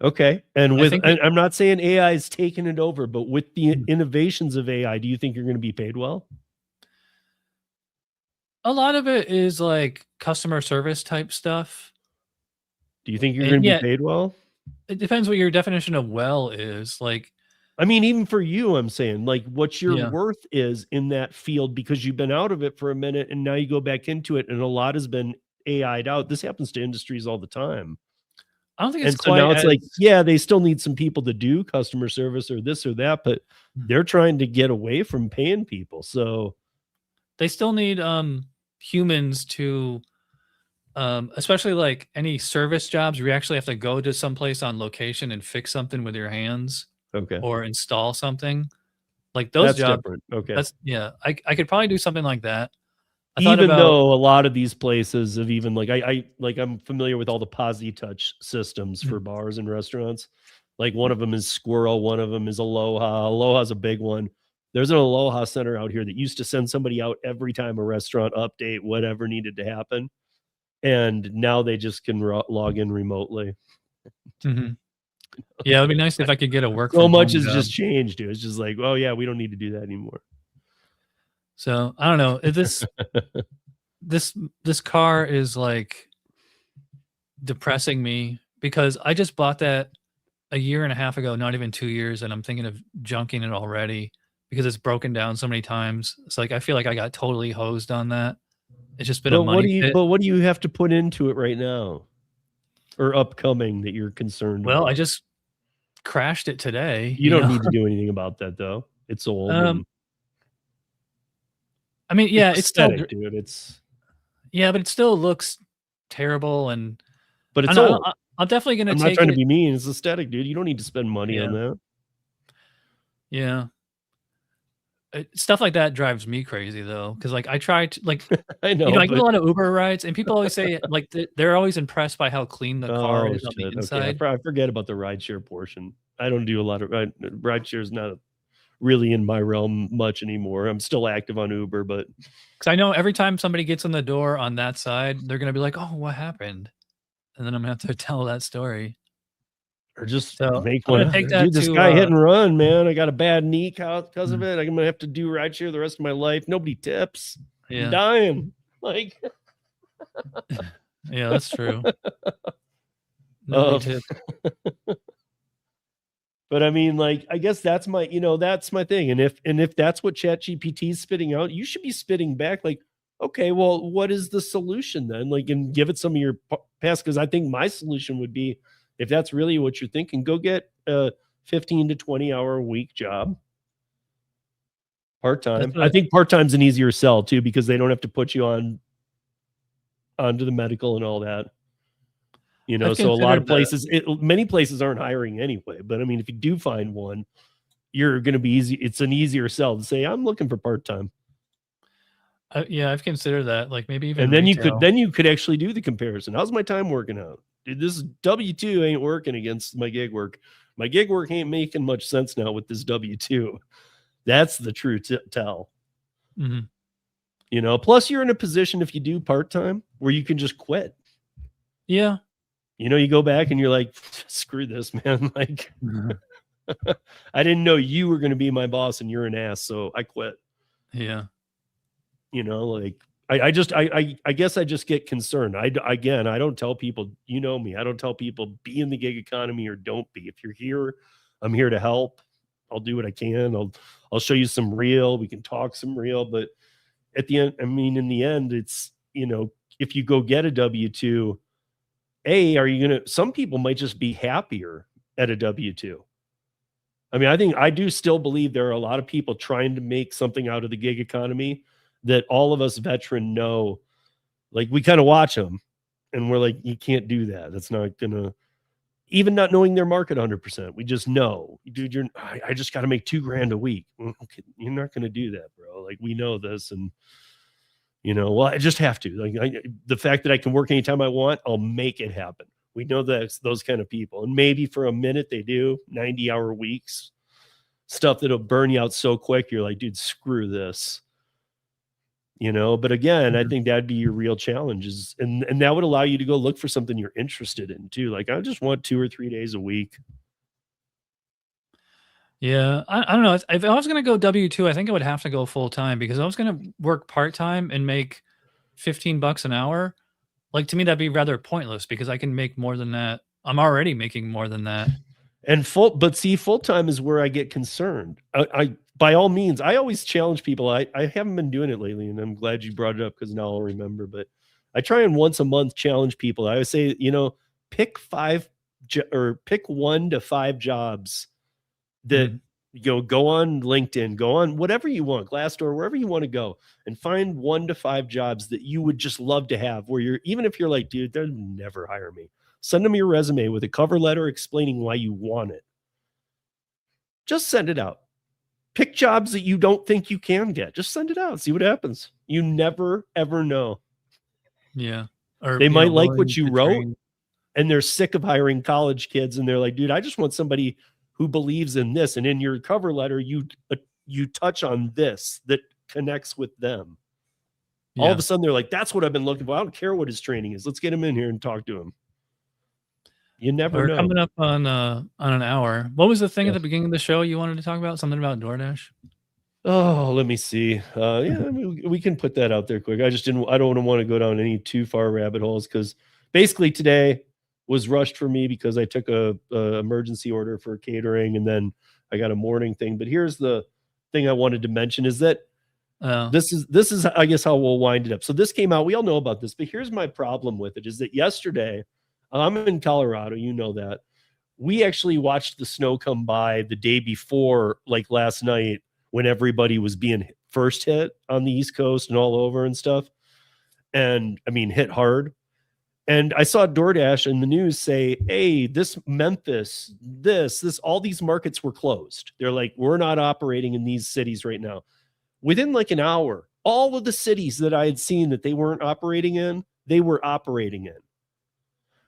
Okay. And I'm not saying AI is taking it over, but with the innovations of AI, do you think you're going to be paid well? A lot of it is like customer service type stuff. Do you think you're going to be paid well? It depends what your definition of well is. Like, I mean, even for you, I'm saying like what your worth is in that field because you've been out of it for a minute and now you go back into it and a lot has been AI'd out. This happens to industries all the time. I don't think it's quite. So now it's like, yeah, they still need some people to do customer service or this or that, but they're trying to get away from paying people. So they still need humans to, especially like any service jobs, you actually have to go to someplace on location and fix something with your hands. Okay. Or install something. Like those jobs. Different. Okay. I could probably do something like that. Even though a lot of these places have even like I'm familiar with all the PosiTouch systems for bars and restaurants. Like one of them is Squirrel, one of them is Aloha. Aloha's a big one. There's an Aloha center out here that used to send somebody out every time a restaurant update, whatever needed to happen. And now they just can log in remotely. Mm-hmm. Yeah, it'd be nice if I could get a work. So much has just changed, dude. It's just like, oh yeah, we don't need to do that anymore. So I don't know. This car is like depressing me because I just bought that a year and a half ago, not even 2 years, and I'm thinking of junking it already because it's broken down so many times. It's like I feel like I got totally hosed on that. It's just been a money pit. But what do you have to put into it right now, or upcoming, that you're concerned Well, I about? just crashed it today, You don't need to do anything about that though. It's old Um, and I mean, it's yeah, it's still aesthetic, dude. It's yeah, but it still looks terrible, and but I it's know old. I'm definitely gonna I'm not take trying to it. be mean. It's aesthetic, dude. You don't need to spend money on Yeah, that. yeah. Stuff like that drives me crazy though, because like I try to like, I know, I get a but lot of Uber rides, and people always say like they're always impressed by how clean the car oh is on the shit. Okay, inside. I forget about the rideshare portion. I don't do a lot of rideshare is not really in my realm much anymore. I'm still active on Uber, but Because I know every time somebody gets in the door on that side, they're gonna be like, "Oh, what happened?" And then I'm gonna have to tell that story. or just So make I'm one. gonna take Dude, that this to guy hit and run, man. I got a bad knee because of mm, it. I'm gonna have to do rideshare the rest of my life. Nobody tips. I'm yeah, dying. Like, yeah, that's true. Nobody uh, tip. but I mean, like, I guess that's my, that's my thing. And if that's what Chat GPT is spitting out, you should be spitting back like, okay, well, what is the solution then? Like, and give it some of your past. Because I think my solution would be, if that's really what you're thinking, go get a 15 to 20 hour a week job, part That's time. I what think part time's an easier sell too, because they don't have to put you onto the medical and all that. I've So a lot of considered the places, many places aren't hiring anyway. But I mean, if you do find one, you're going to be easy. It's an easier sell to say, I'm looking for part time, yeah, I've considered that, like maybe even and then retail. you could actually do the comparison. How's my time working out? Dude, this W-2 ain't working against my gig work. My gig work ain't making much sense now with this W-2. That's the true tell. Mhm. Plus you're in a position, if you do part time, where you can just quit. Yeah. You go back and you're like, screw this, man. Like, I didn't know you were going to be my boss and you're an ass, so I quit. Yeah. Like, I guess I just get concerned. I don't tell people, me, I don't tell people be in the gig economy or don't be. If you're here, I'm here to help. I'll do what I can. I'll show you some real. We can talk some real. But at the end, I mean, in the end, it's, if you go get a W-2, are you going to, some people might just be happier at a W-2. I mean, I do still believe there are a lot of people trying to make something out of the gig economy that all of us veteran know. Like, we kind of watch them and we're like, you can't do that. That's not going to, even not knowing their market 100%. We just know, dude, I just got to make $2,000 a week. Okay, you're not going to do that, bro. Like, we know this. And, well, I just have to. Like, the fact that I can work anytime I want, I'll make it happen. We know that those kind of people. And maybe for a minute they do 90-hour weeks, stuff that'll burn you out so quick. You're like, dude, screw this. But again, I Mhm. think that'd be your real challenge, and that would allow you to go look for something you're interested in too. Like, I just want 2 or 3 days a week. Yeah, I don't know. If I was gonna go W-2, I think I would have to go full time because I was gonna work part time and make $15 an hour. Like to me, that'd be rather pointless because I can make more than that. I'm already making more than that. And but see, full time is where I get concerned. I by all means, I always challenge people. I haven't been doing it lately, and I'm glad you brought it up because now I'll remember. But I try and once a month challenge people. I would say, pick pick 1 to 5 jobs that, Mhm. go on LinkedIn, go on whatever you want, Glassdoor, wherever you want to go, and find 1 to 5 jobs that you would just love to have, where you're, even if you're like, dude, they'll never hire me. Send them your resume with a cover letter explaining why you want it. Just send it out. Pick jobs that you don't think you can get. Just send it out. See what happens. You never, ever know. Yeah. Or, They might like what willing you to wrote, train. and they're sick of hiring college kids. And they're like, dude, I just want somebody who believes in this. And in your cover letter, you touch on this that connects with them. All of Yeah. a sudden, they're like, that's what I've been looking for. I don't care what his training is. Let's get him in here and talk to him. You never We're know. coming up on an hour. What was the thing at Yeah. the beginning of the show you wanted to talk about? Something about DoorDash? Oh, let me see. Yeah, I mean, we can put that out there quick. I don't want to go down any too far rabbit holes, because basically today, was rushed for me because I took a emergency order for catering, and then I got a morning thing. But here's the thing I wanted to mention is that this is I guess how we'll wind it up. So this came out. We all know about this, but here's my problem with it is that yesterday, I'm in Colorado. You know that. We actually watched the snow come by the day before, like last night, when everybody was being first hit on the East Coast and all over and stuff. And I mean, hit hard. And I saw DoorDash in the news say, hey, this Memphis, this, all these markets were closed. They're like, we're not operating in these cities right now. Within like an hour, all of the cities that I had seen that they weren't operating in, they were operating in.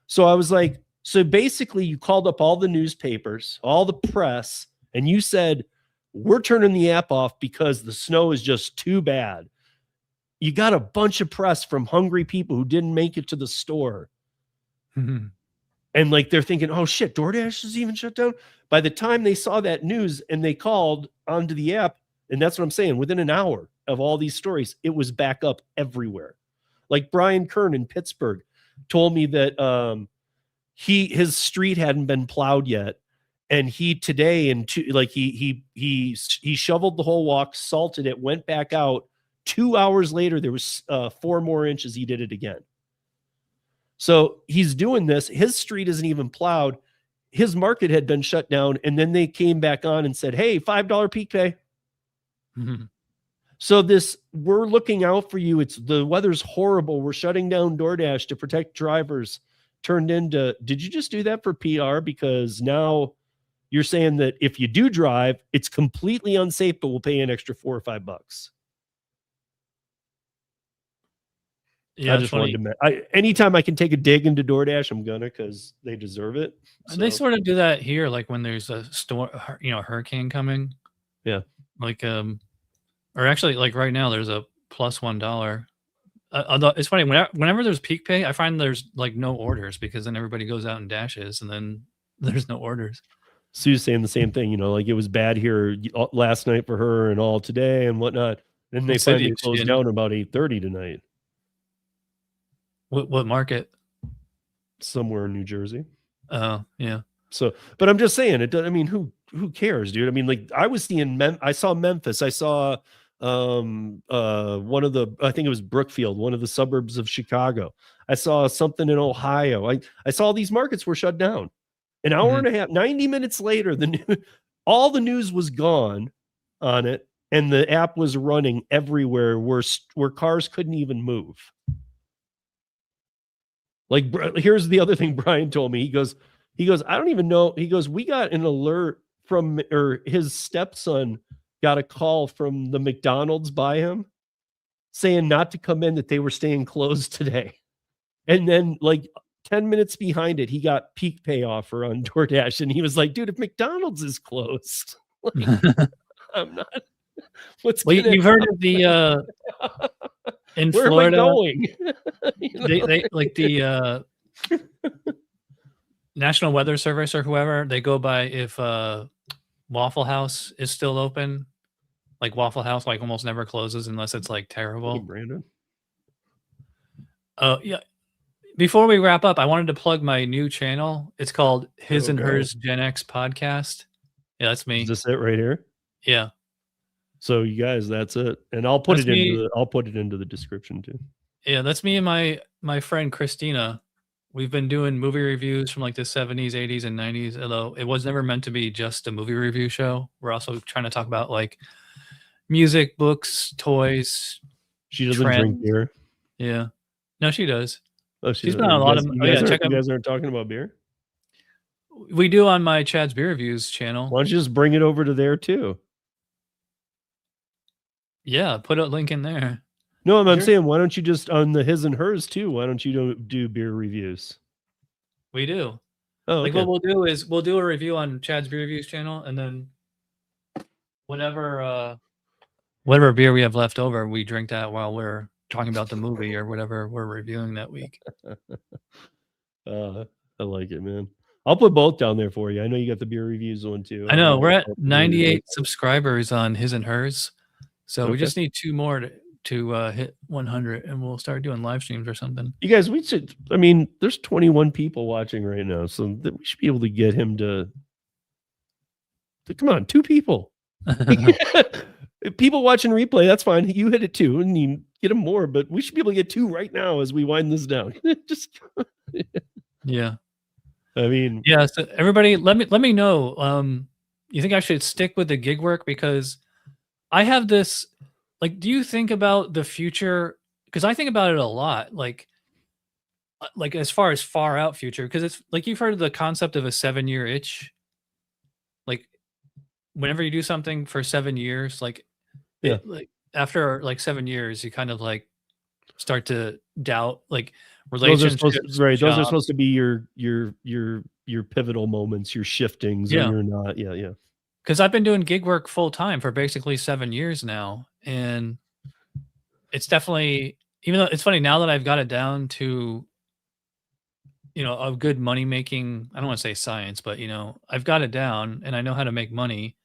So I was like, so basically you called up all the newspapers, all the press, and you said, we're turning the app off because the snow is just too bad. You got a bunch of press from hungry people who didn't make it to the store. Mm-hmm. And like, they're thinking, oh shit, DoorDash is even shut down. By the time they saw that news and they called onto the app, and that's what I'm saying, within an hour of all these stories, it was back up everywhere. Like Brian Kern in Pittsburgh told me that his street hadn't been plowed yet. And he today, he shoveled the whole walk, salted it, went back out. 2 hours later, there was 4 more inches. He did it again. So he's doing this. His street isn't even plowed. His market had been shut down. And then they came back on and said, hey, $5 peak pay. Mm-hmm. So we're looking out for you. The weather's horrible. We're shutting down DoorDash to protect drivers. Turned into, did you just do that for PR? Because now you're saying that if you do drive, it's completely unsafe, but we'll pay an extra $4 or $5. Yeah, I just wanted to. Anytime I can take a dig into DoorDash, I'm gonna, because they deserve it. So. They sort of do that here, like when there's a storm, hurricane coming. Yeah. Like or actually, like right now, there's a plus $1. Although it's funny, whenever there's peak pay, I find there's like no orders because then everybody goes out and dashes, and then there's no orders. Sue's saying the same thing. Like it was bad here last night for her and all today and whatnot. Then they finally closed down about 8:30 tonight. What market? Somewhere in New Jersey. Oh, yeah. So, but I'm just saying it. I mean, who cares, dude? I mean, like I was seeing I saw Memphis. I saw one of the, I think it was Brookfield, one of the suburbs of Chicago. I saw something in Ohio. I saw these markets were shut down. An hour and a half, 90 minutes later, all the news was gone on it, and the app was running everywhere where cars couldn't even move. Like, here's the other thing Brian told me. He goes, I don't even know. He goes, we got an alert from, or his stepson got a call from the McDonald's by him saying not to come in, that they were staying closed today. And then like 10 minutes behind it, he got peak pay offer on DoorDash. And he was like, dude, if McDonald's is closed, like, I'm not. You've heard of the in Where Florida am I going? they like the National Weather Service or whoever, they go by if Waffle House is still open. Like Waffle House like almost never closes unless it's like terrible. Hey, Brandon. Yeah. Before we wrap up, I wanted to plug my new channel. It's called His and Hers Gen X Podcast. Yeah, that's me. Is this it right here? Yeah. So you guys, that's it. And I'll put it into the description too. Yeah, that's me and my friend Christina. We've been doing movie reviews from like the 70s, 80s, and 90s. Although it was never meant to be just a movie review show. We're also trying to talk about like music, books, toys. She doesn't drink beer. Yeah. No, she does. Oh, she's been on a lot of. You guys aren't talking about beer? We do on my Chad's Beer Reviews channel. Why don't you just bring it over to there too? Yeah, put a link in there. No, I'm saying, why don't you just on the His and Hers too? Why don't you do beer reviews? We do. Oh, okay. Like what we'll do is we'll do a review on Chad's Beer Reviews channel, and then whatever beer we have left over, we drink that while we're talking about the movie or whatever we're reviewing that week. I like it, man. I'll put both down there for you. I know you got the beer reviews one too. I know we're at 98 subscribers on His and Hers, so we just need 2 more to hit 100, and we'll start doing live streams or something. You guys, we should. I mean, there's 21 people watching right now, so we should be able to get him to come on, 2 people. People watching replay, that's fine. You hit it 2, and you get him more, but we should be able to get 2 right now as we wind this down. Just yeah. I mean, yeah. So everybody, let me know. You think I should stick with the gig work? Because I have this, like, do you think about the future? Because I think about it a lot, like as far as far out future, because it's like, you've heard of the concept of a 7-year itch. Like, whenever you do something for 7 years, like, yeah, like after like 7 years, you kind of like start to doubt, like, those are relationships, supposed right. Those are jobs. supposed to be your pivotal moments, your shiftings, Yeah. or you're not. Yeah. Because I've been doing gig work full time for basically 7 years now, and it's definitely, even though it's funny now that I've got it down to, a good money making, I don't want to say science, but I've got it down and I know how to make money,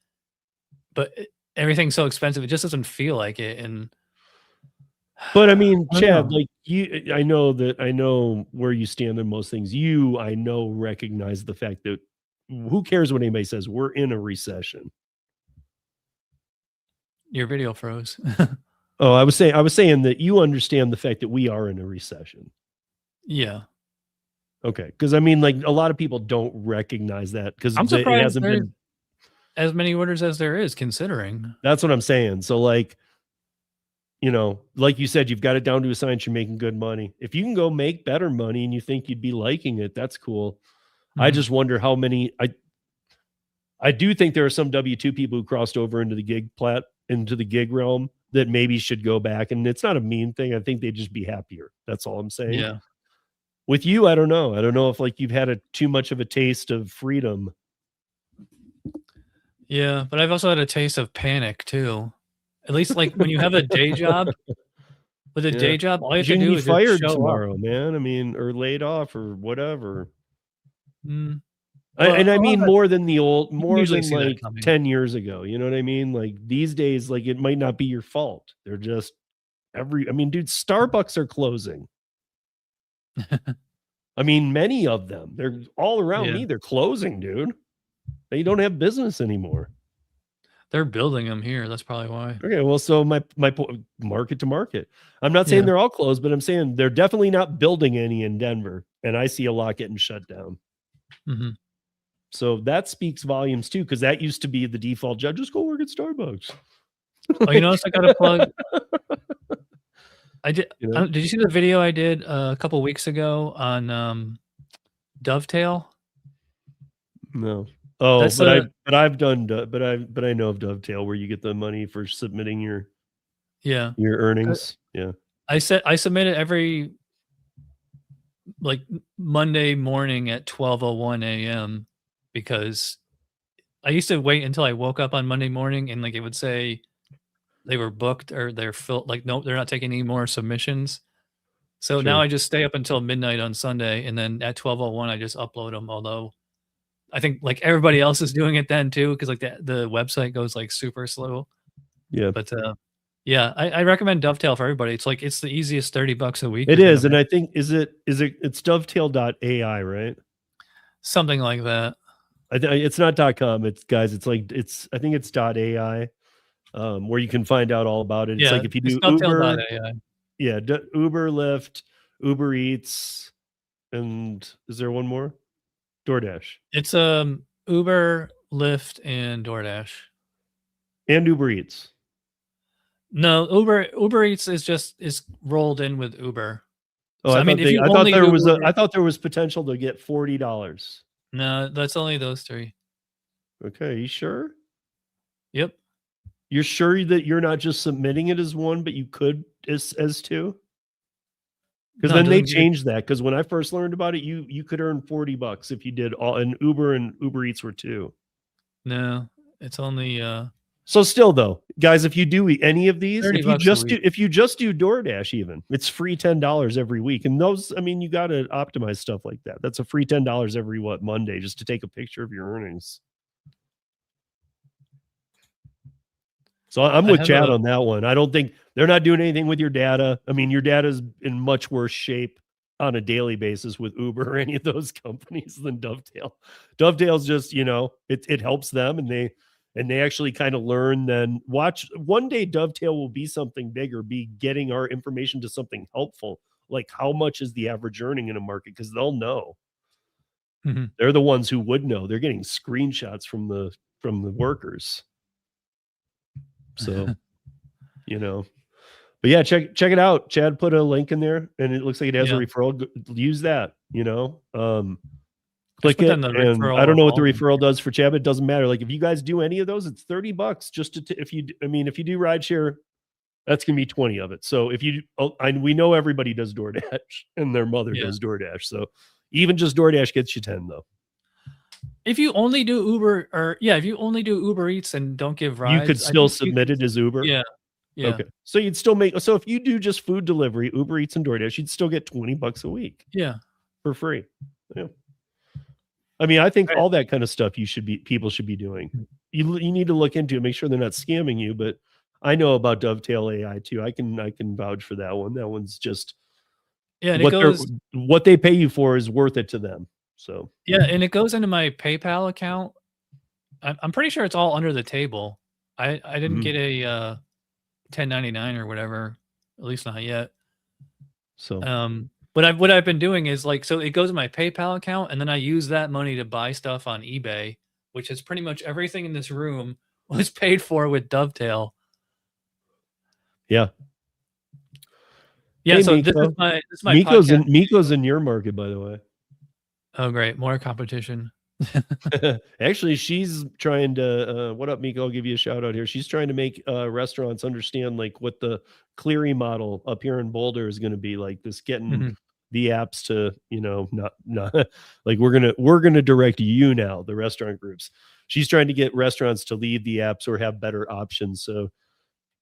but everything's so expensive, it just doesn't feel like it. And But I mean, I don't Chad, know. like I know where you stand on most things. I know, recognize the fact that who cares what anybody says? We're in a recession. Your video froze. Oh, I was saying that you understand the fact that we are in a recession. Yeah. Okay, because I mean, like, a lot of people don't recognize that because I'm it surprised hasn't there's been. as many orders as there is, considering. That's what I'm saying. So, like, like you said, you've got it down to a science. You're making good money. If you can go make better money and you think you'd be liking it, that's cool. I just wonder how many. I do think there are some W2 people who crossed over into the gig realm that maybe should go back. And it's not a mean thing. I think they'd just be happier. That's all I'm saying. Yeah. With you, I don't know. I don't know if, like, you've had too much of a taste of freedom. Yeah, but I've also had a taste of panic too. At least, like, when you have a day job, with a Yeah. day job, all you have You to can do be is just fired show up. tomorrow, man. I mean, or laid off or whatever. Mm. And I Well, mean, more than you can usually than see that like coming. 10 years ago. You know what I mean? Like, these days, like, it might not be your fault. They're just I mean, dude, Starbucks are closing. I mean, many of them. They're all around Yeah. me. They're closing, dude. They don't have business anymore. They're building them here. That's probably why. Okay, well, so my market to market. I'm not saying Yeah. they're all closed, but I'm saying they're definitely not building any in Denver, and I see a lot getting shut down. hmm So that speaks volumes too, because that used to be the default. Just go work at Starbucks. Oh, you notice I got a plug. I did. You know? Did you see the video I did a couple weeks ago on Dovetail? No. Oh, That's but a I've done but I know of Dovetail where you get the money for submitting your yeah. earnings. Yeah. I submit it every like Monday morning at 12:01 a.m. because I used to wait until I woke up on Monday morning and, like, it would say they were booked or they're filled. Like, nope, they're not taking any more submissions. So now Sure. I just stay up until midnight on Sunday, and then at 12:01 I just upload them. Although I think, like, everybody else is doing it then too, because, like, the website goes, like, super slow. Yeah. But yeah, I recommend Dovetail for everybody. It's like, it's the easiest $30 a week. It you're is, gonna and make. I think it's dovetail.ai, right? Something like that. It's not .com. It's I think it's .ai, where you can find out all about it. It's Yeah, like if you it's do Uber, Dovetail.ai. yeah, Uber, Lyft, Uber Eats, and is there one more? DoorDash It's Uber, Lyft, and DoorDash. and Uber Eats. No, Uber Eats is rolled in with Uber. Oh, So, I I mean, thought if you I thought only there do was Uber, I thought there was potential to get $40. no, that's only those 3. Okay, you sure? Yep. You're sure that you're not just submitting it as one, but you could as two? Because No, it then they doesn't give you. changed that. Because when I first learned about it, you could earn $40 if you did all, and Uber Eats were 2. No, it's only So still though, guys, if you do any of these, $30 a week. if you just do DoorDash, even it's free $10 every week. And those, I mean, you got to optimize stuff like that. That's a free $10 every Monday just to take a picture of your earnings. So I'm with Chad on that one. I don't think They're not doing anything with your data. I mean, your data's in much worse shape on a daily basis with Uber or any of those companies than Dovetail. Dovetail's just, it helps them, and they actually kind of learn. Then watch one day Dovetail will be something bigger, be getting our information to something helpful, like how much is the average earning in a market, because they'll know. Mhm. They're the ones who would know. They're getting screenshots from the workers. So, but yeah, check it out. Chad put a link in there, and it looks like it has a referral. Use that, click it. And I don't know what the referral does for Chad, but it doesn't matter. Like if you guys do any of those, it's $30 just if you do rideshare, that's gonna be 20 of it. So if you, we know everybody does DoorDash and their mother does DoorDash. So even just DoorDash gets you 10 though. If you only do Uber, if you only do Uber Eats and don't give rides, you could still submit it as Uber. Yeah. Okay. So you'd still make, so if you do just food delivery, Uber Eats and DoorDash, you'd still get $20 a week. Yeah. For free. Yeah. I mean, I think all that kind of stuff people should be doing. You need to look into it, make sure they're not scamming you. But I know about Dovetail AI too. I can vouch for that one. That one's just and what they pay you for is worth it to them. So and it goes into my PayPal account. I'm pretty sure it's all under the table. I didn't get a 1099 or whatever, at least not yet. So But what I've been doing is so it goes in my PayPal account, and then I use that money to buy stuff on eBay, which is pretty much everything in this room was paid for with Dovetail. Yeah. Yeah. Hey, so Miko. this is my podcast. Miko's in your market, by the way. Oh, great. More competition. Actually, she's trying to, what up, Miko? I'll give you a shout out here. She's trying to make restaurants understand like what the Cleary model up here in Boulder is going to be like. This getting the apps to, not like we're gonna direct you now, the restaurant groups. She's trying to get restaurants to leave the apps or have better options. So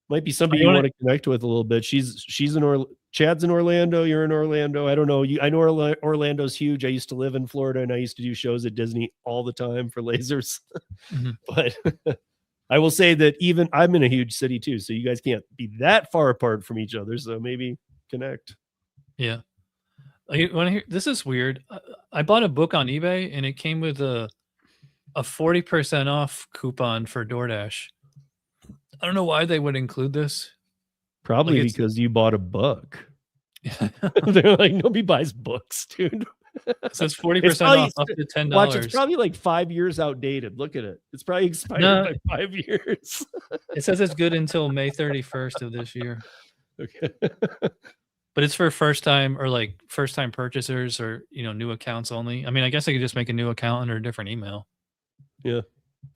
might be somebody you want to connect with a little bit. She's in Chad's in Orlando. You're in Orlando. I don't know. I know Orlando's huge. I used to live in Florida, and I used to do shows at Disney all the time for lasers. But I will say that even I'm in a huge city too, so you guys can't be that far apart from each other. So maybe connect. Yeah. You want to hear? This is weird. I bought a book on eBay, and it came with a 40% off coupon for DoorDash. I don't know why they would include this. Probably because you bought a book. They're like, nobody buys books, dude. It says 40% off up to $10. Watch, it's probably like 5 years outdated. Look at it. It's probably expired by 5 years. It says it's good until May 31st of this year. Okay. But it's for first time purchasers or, new accounts only. I mean, I guess I could just make a new account under a different email. Yeah.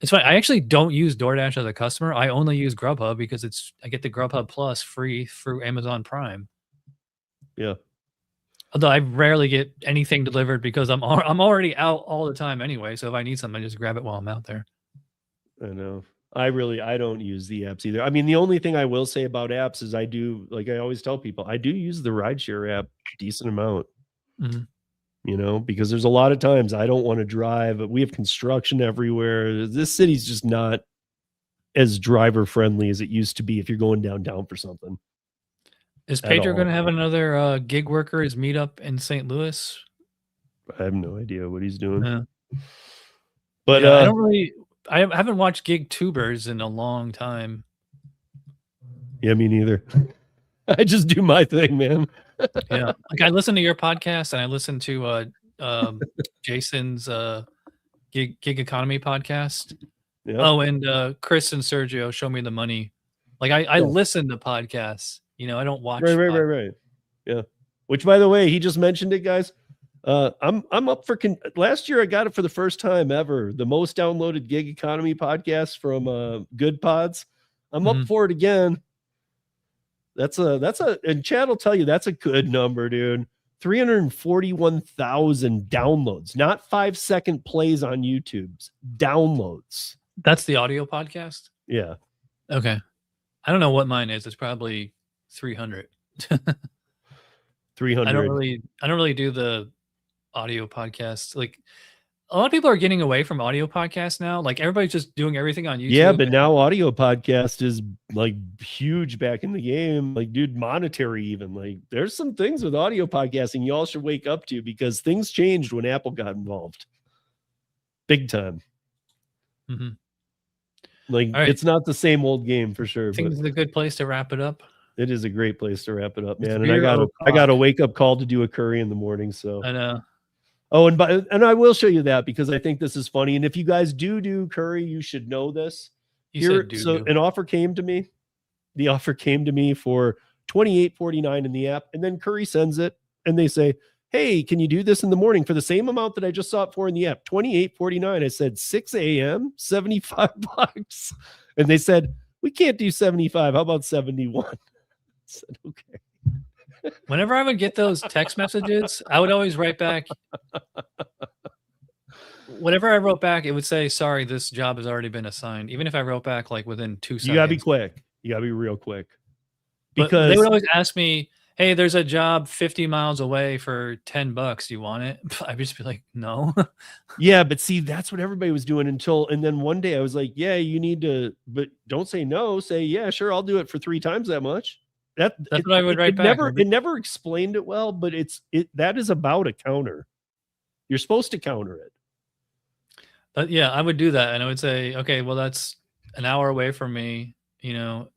It's fine. I actually don't use DoorDash as a customer. I only use Grubhub because I get the Grubhub Plus free through Amazon Prime. Yeah. Although I rarely get anything delivered because I'm already out all the time anyway. So if I need something, I just grab it while I'm out there. I know. I don't use the apps either. I mean, the only thing I will say about apps is I always tell people, I do use the Rideshare app a decent amount. Because there's a lot of times I don't want to drive. We have construction everywhere. This city's just not as driver friendly as it used to be if you're going downtown for something. Is Pedro going to have another gig workers meetup in St. Louis? I have no idea what he's doing. Yeah. But I haven't watched Gig Tubers in a long time. Yeah, me neither. I just do my thing, man. Yeah, like I listen to your podcast and I listen to Jason's gig economy podcast. Yep. Oh, and Chris and Sergio Show Me the Money. Like I listen to podcasts. I don't watch. Right. Yeah. Which, by the way, he just mentioned it, guys. I'm up for last year. I got it for the first time ever. The most downloaded gig economy podcast from Good Pods. I'm up for it again. And Chad will tell you that's a good number, dude. 341,000 downloads, not 5-second plays on YouTube's downloads. That's the audio podcast? Yeah. Okay. I don't know what mine is. It's probably 300. 300. I don't really do the audio podcasts. Like a lot of people are getting away from audio podcasts now. Like everybody's just doing everything on YouTube. Yeah, but now audio podcast is like huge back in the game. Like, dude, monetary even. Like, there's some things with audio podcasting y'all should wake up to because things changed when Apple got involved. Big time. Mm-hmm. Like, it's not the same old game for sure. I think it's a good place to wrap it up. It is a great place to wrap it up, man. And I got a wake up call to do a curry in the morning. So I know. Oh, and I will show you that because I think this is funny. And if you guys do curry, you should know this. So an offer came to me. The offer came to me for $28.49 in the app, and then Curry sends it, and they say, "Hey, can you do this in the morning for the same amount that I just saw it for in the app? $28.49." I said, 6 a.m., $75. And they said, "We can't do 75. How about 71?" I said, "Okay." Whenever I would get those text messages, I would always write back. Whenever I wrote back, it would say, "Sorry, this job has already been assigned." Even if I wrote back like within 2 seconds. You gotta be quick. You gotta be real quick. Because they would always ask me, "Hey, there's a job 50 miles away for $10. Do you want it?" I'd just be like, "No." Yeah, but see, that's what everybody was doing and then one day I was like, "Yeah, you need to, but don't say no. Say, yeah, sure, I'll do it for 3 times that much." That's what I would write back. It never explained it well, but that is about a counter. You're supposed to counter it. Yeah, I would do that, and I would say, "Okay, well, that's an hour away from me." You know,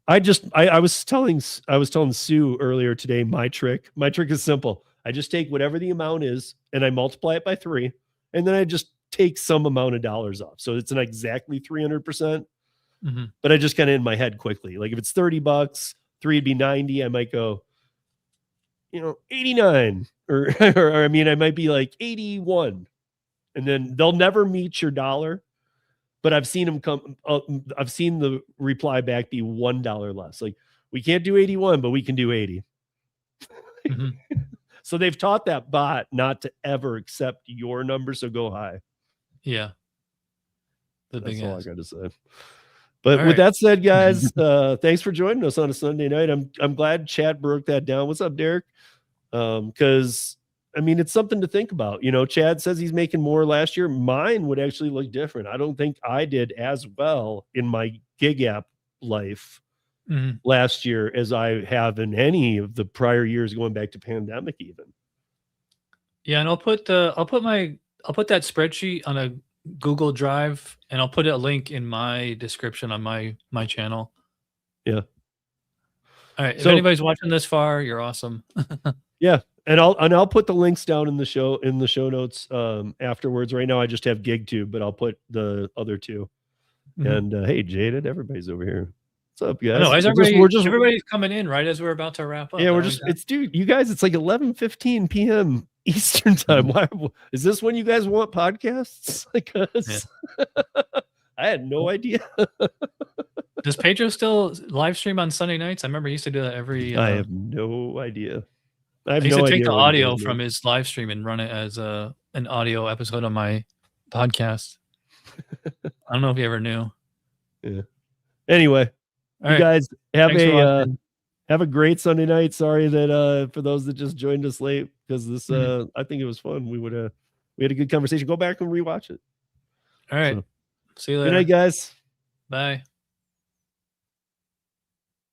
I was telling Sue earlier today my trick. My trick is simple. I just take whatever the amount is and I multiply it by 3, and then I just take some amount of dollars off. So it's not exactly 300%, but I just kind of in my head quickly. Like if it's $30, 3 would be 90. I might go, 89 or I mean, I might be like 81, and then they'll never meet your dollar. But I've seen them come. I've seen the reply back be $1 less. Like we can't do 81, but we can do 80. So they've taught that bot not to ever accept your number. So go high. Yeah. That's all I got to say. But with that said, guys, thanks for joining us on a Sunday night. I'm glad Chad broke that down. What's up, Derek? Because I mean, it's something to think about. Chad says he's making more last year. Mine would actually look different. I don't think I did as well in my gig app life last year as I have in any of the prior years going back to pandemic even. Yeah, and I'll put that spreadsheet on a Google Drive, and I'll put a link in my description on my channel. Yeah. All right. If anybody's watching this far, you're awesome. Yeah. And I'll put the links down in the show notes afterwards. Right now I just have GigTube, but I'll put the other 2. And hey, Jaded, everybody's over here. What's up, guys? No, everybody's coming in right as we're about to wrap up. Yeah, you guys, it's like 11:15 p.m. Eastern time. Why is this when you guys want podcasts? Because I had no idea. Does Pedro still live stream on Sunday nights? I remember he used to do that every. I have no idea. I used to take the audio from his live stream and run it as an audio episode on my podcast. I don't know if you ever knew. Yeah. Anyway, you guys have a great Sunday night. Sorry that for those that just joined us late, because this I think it was fun. We had a good conversation. Go back and rewatch it. All right. See you later. Good night, guys. Bye.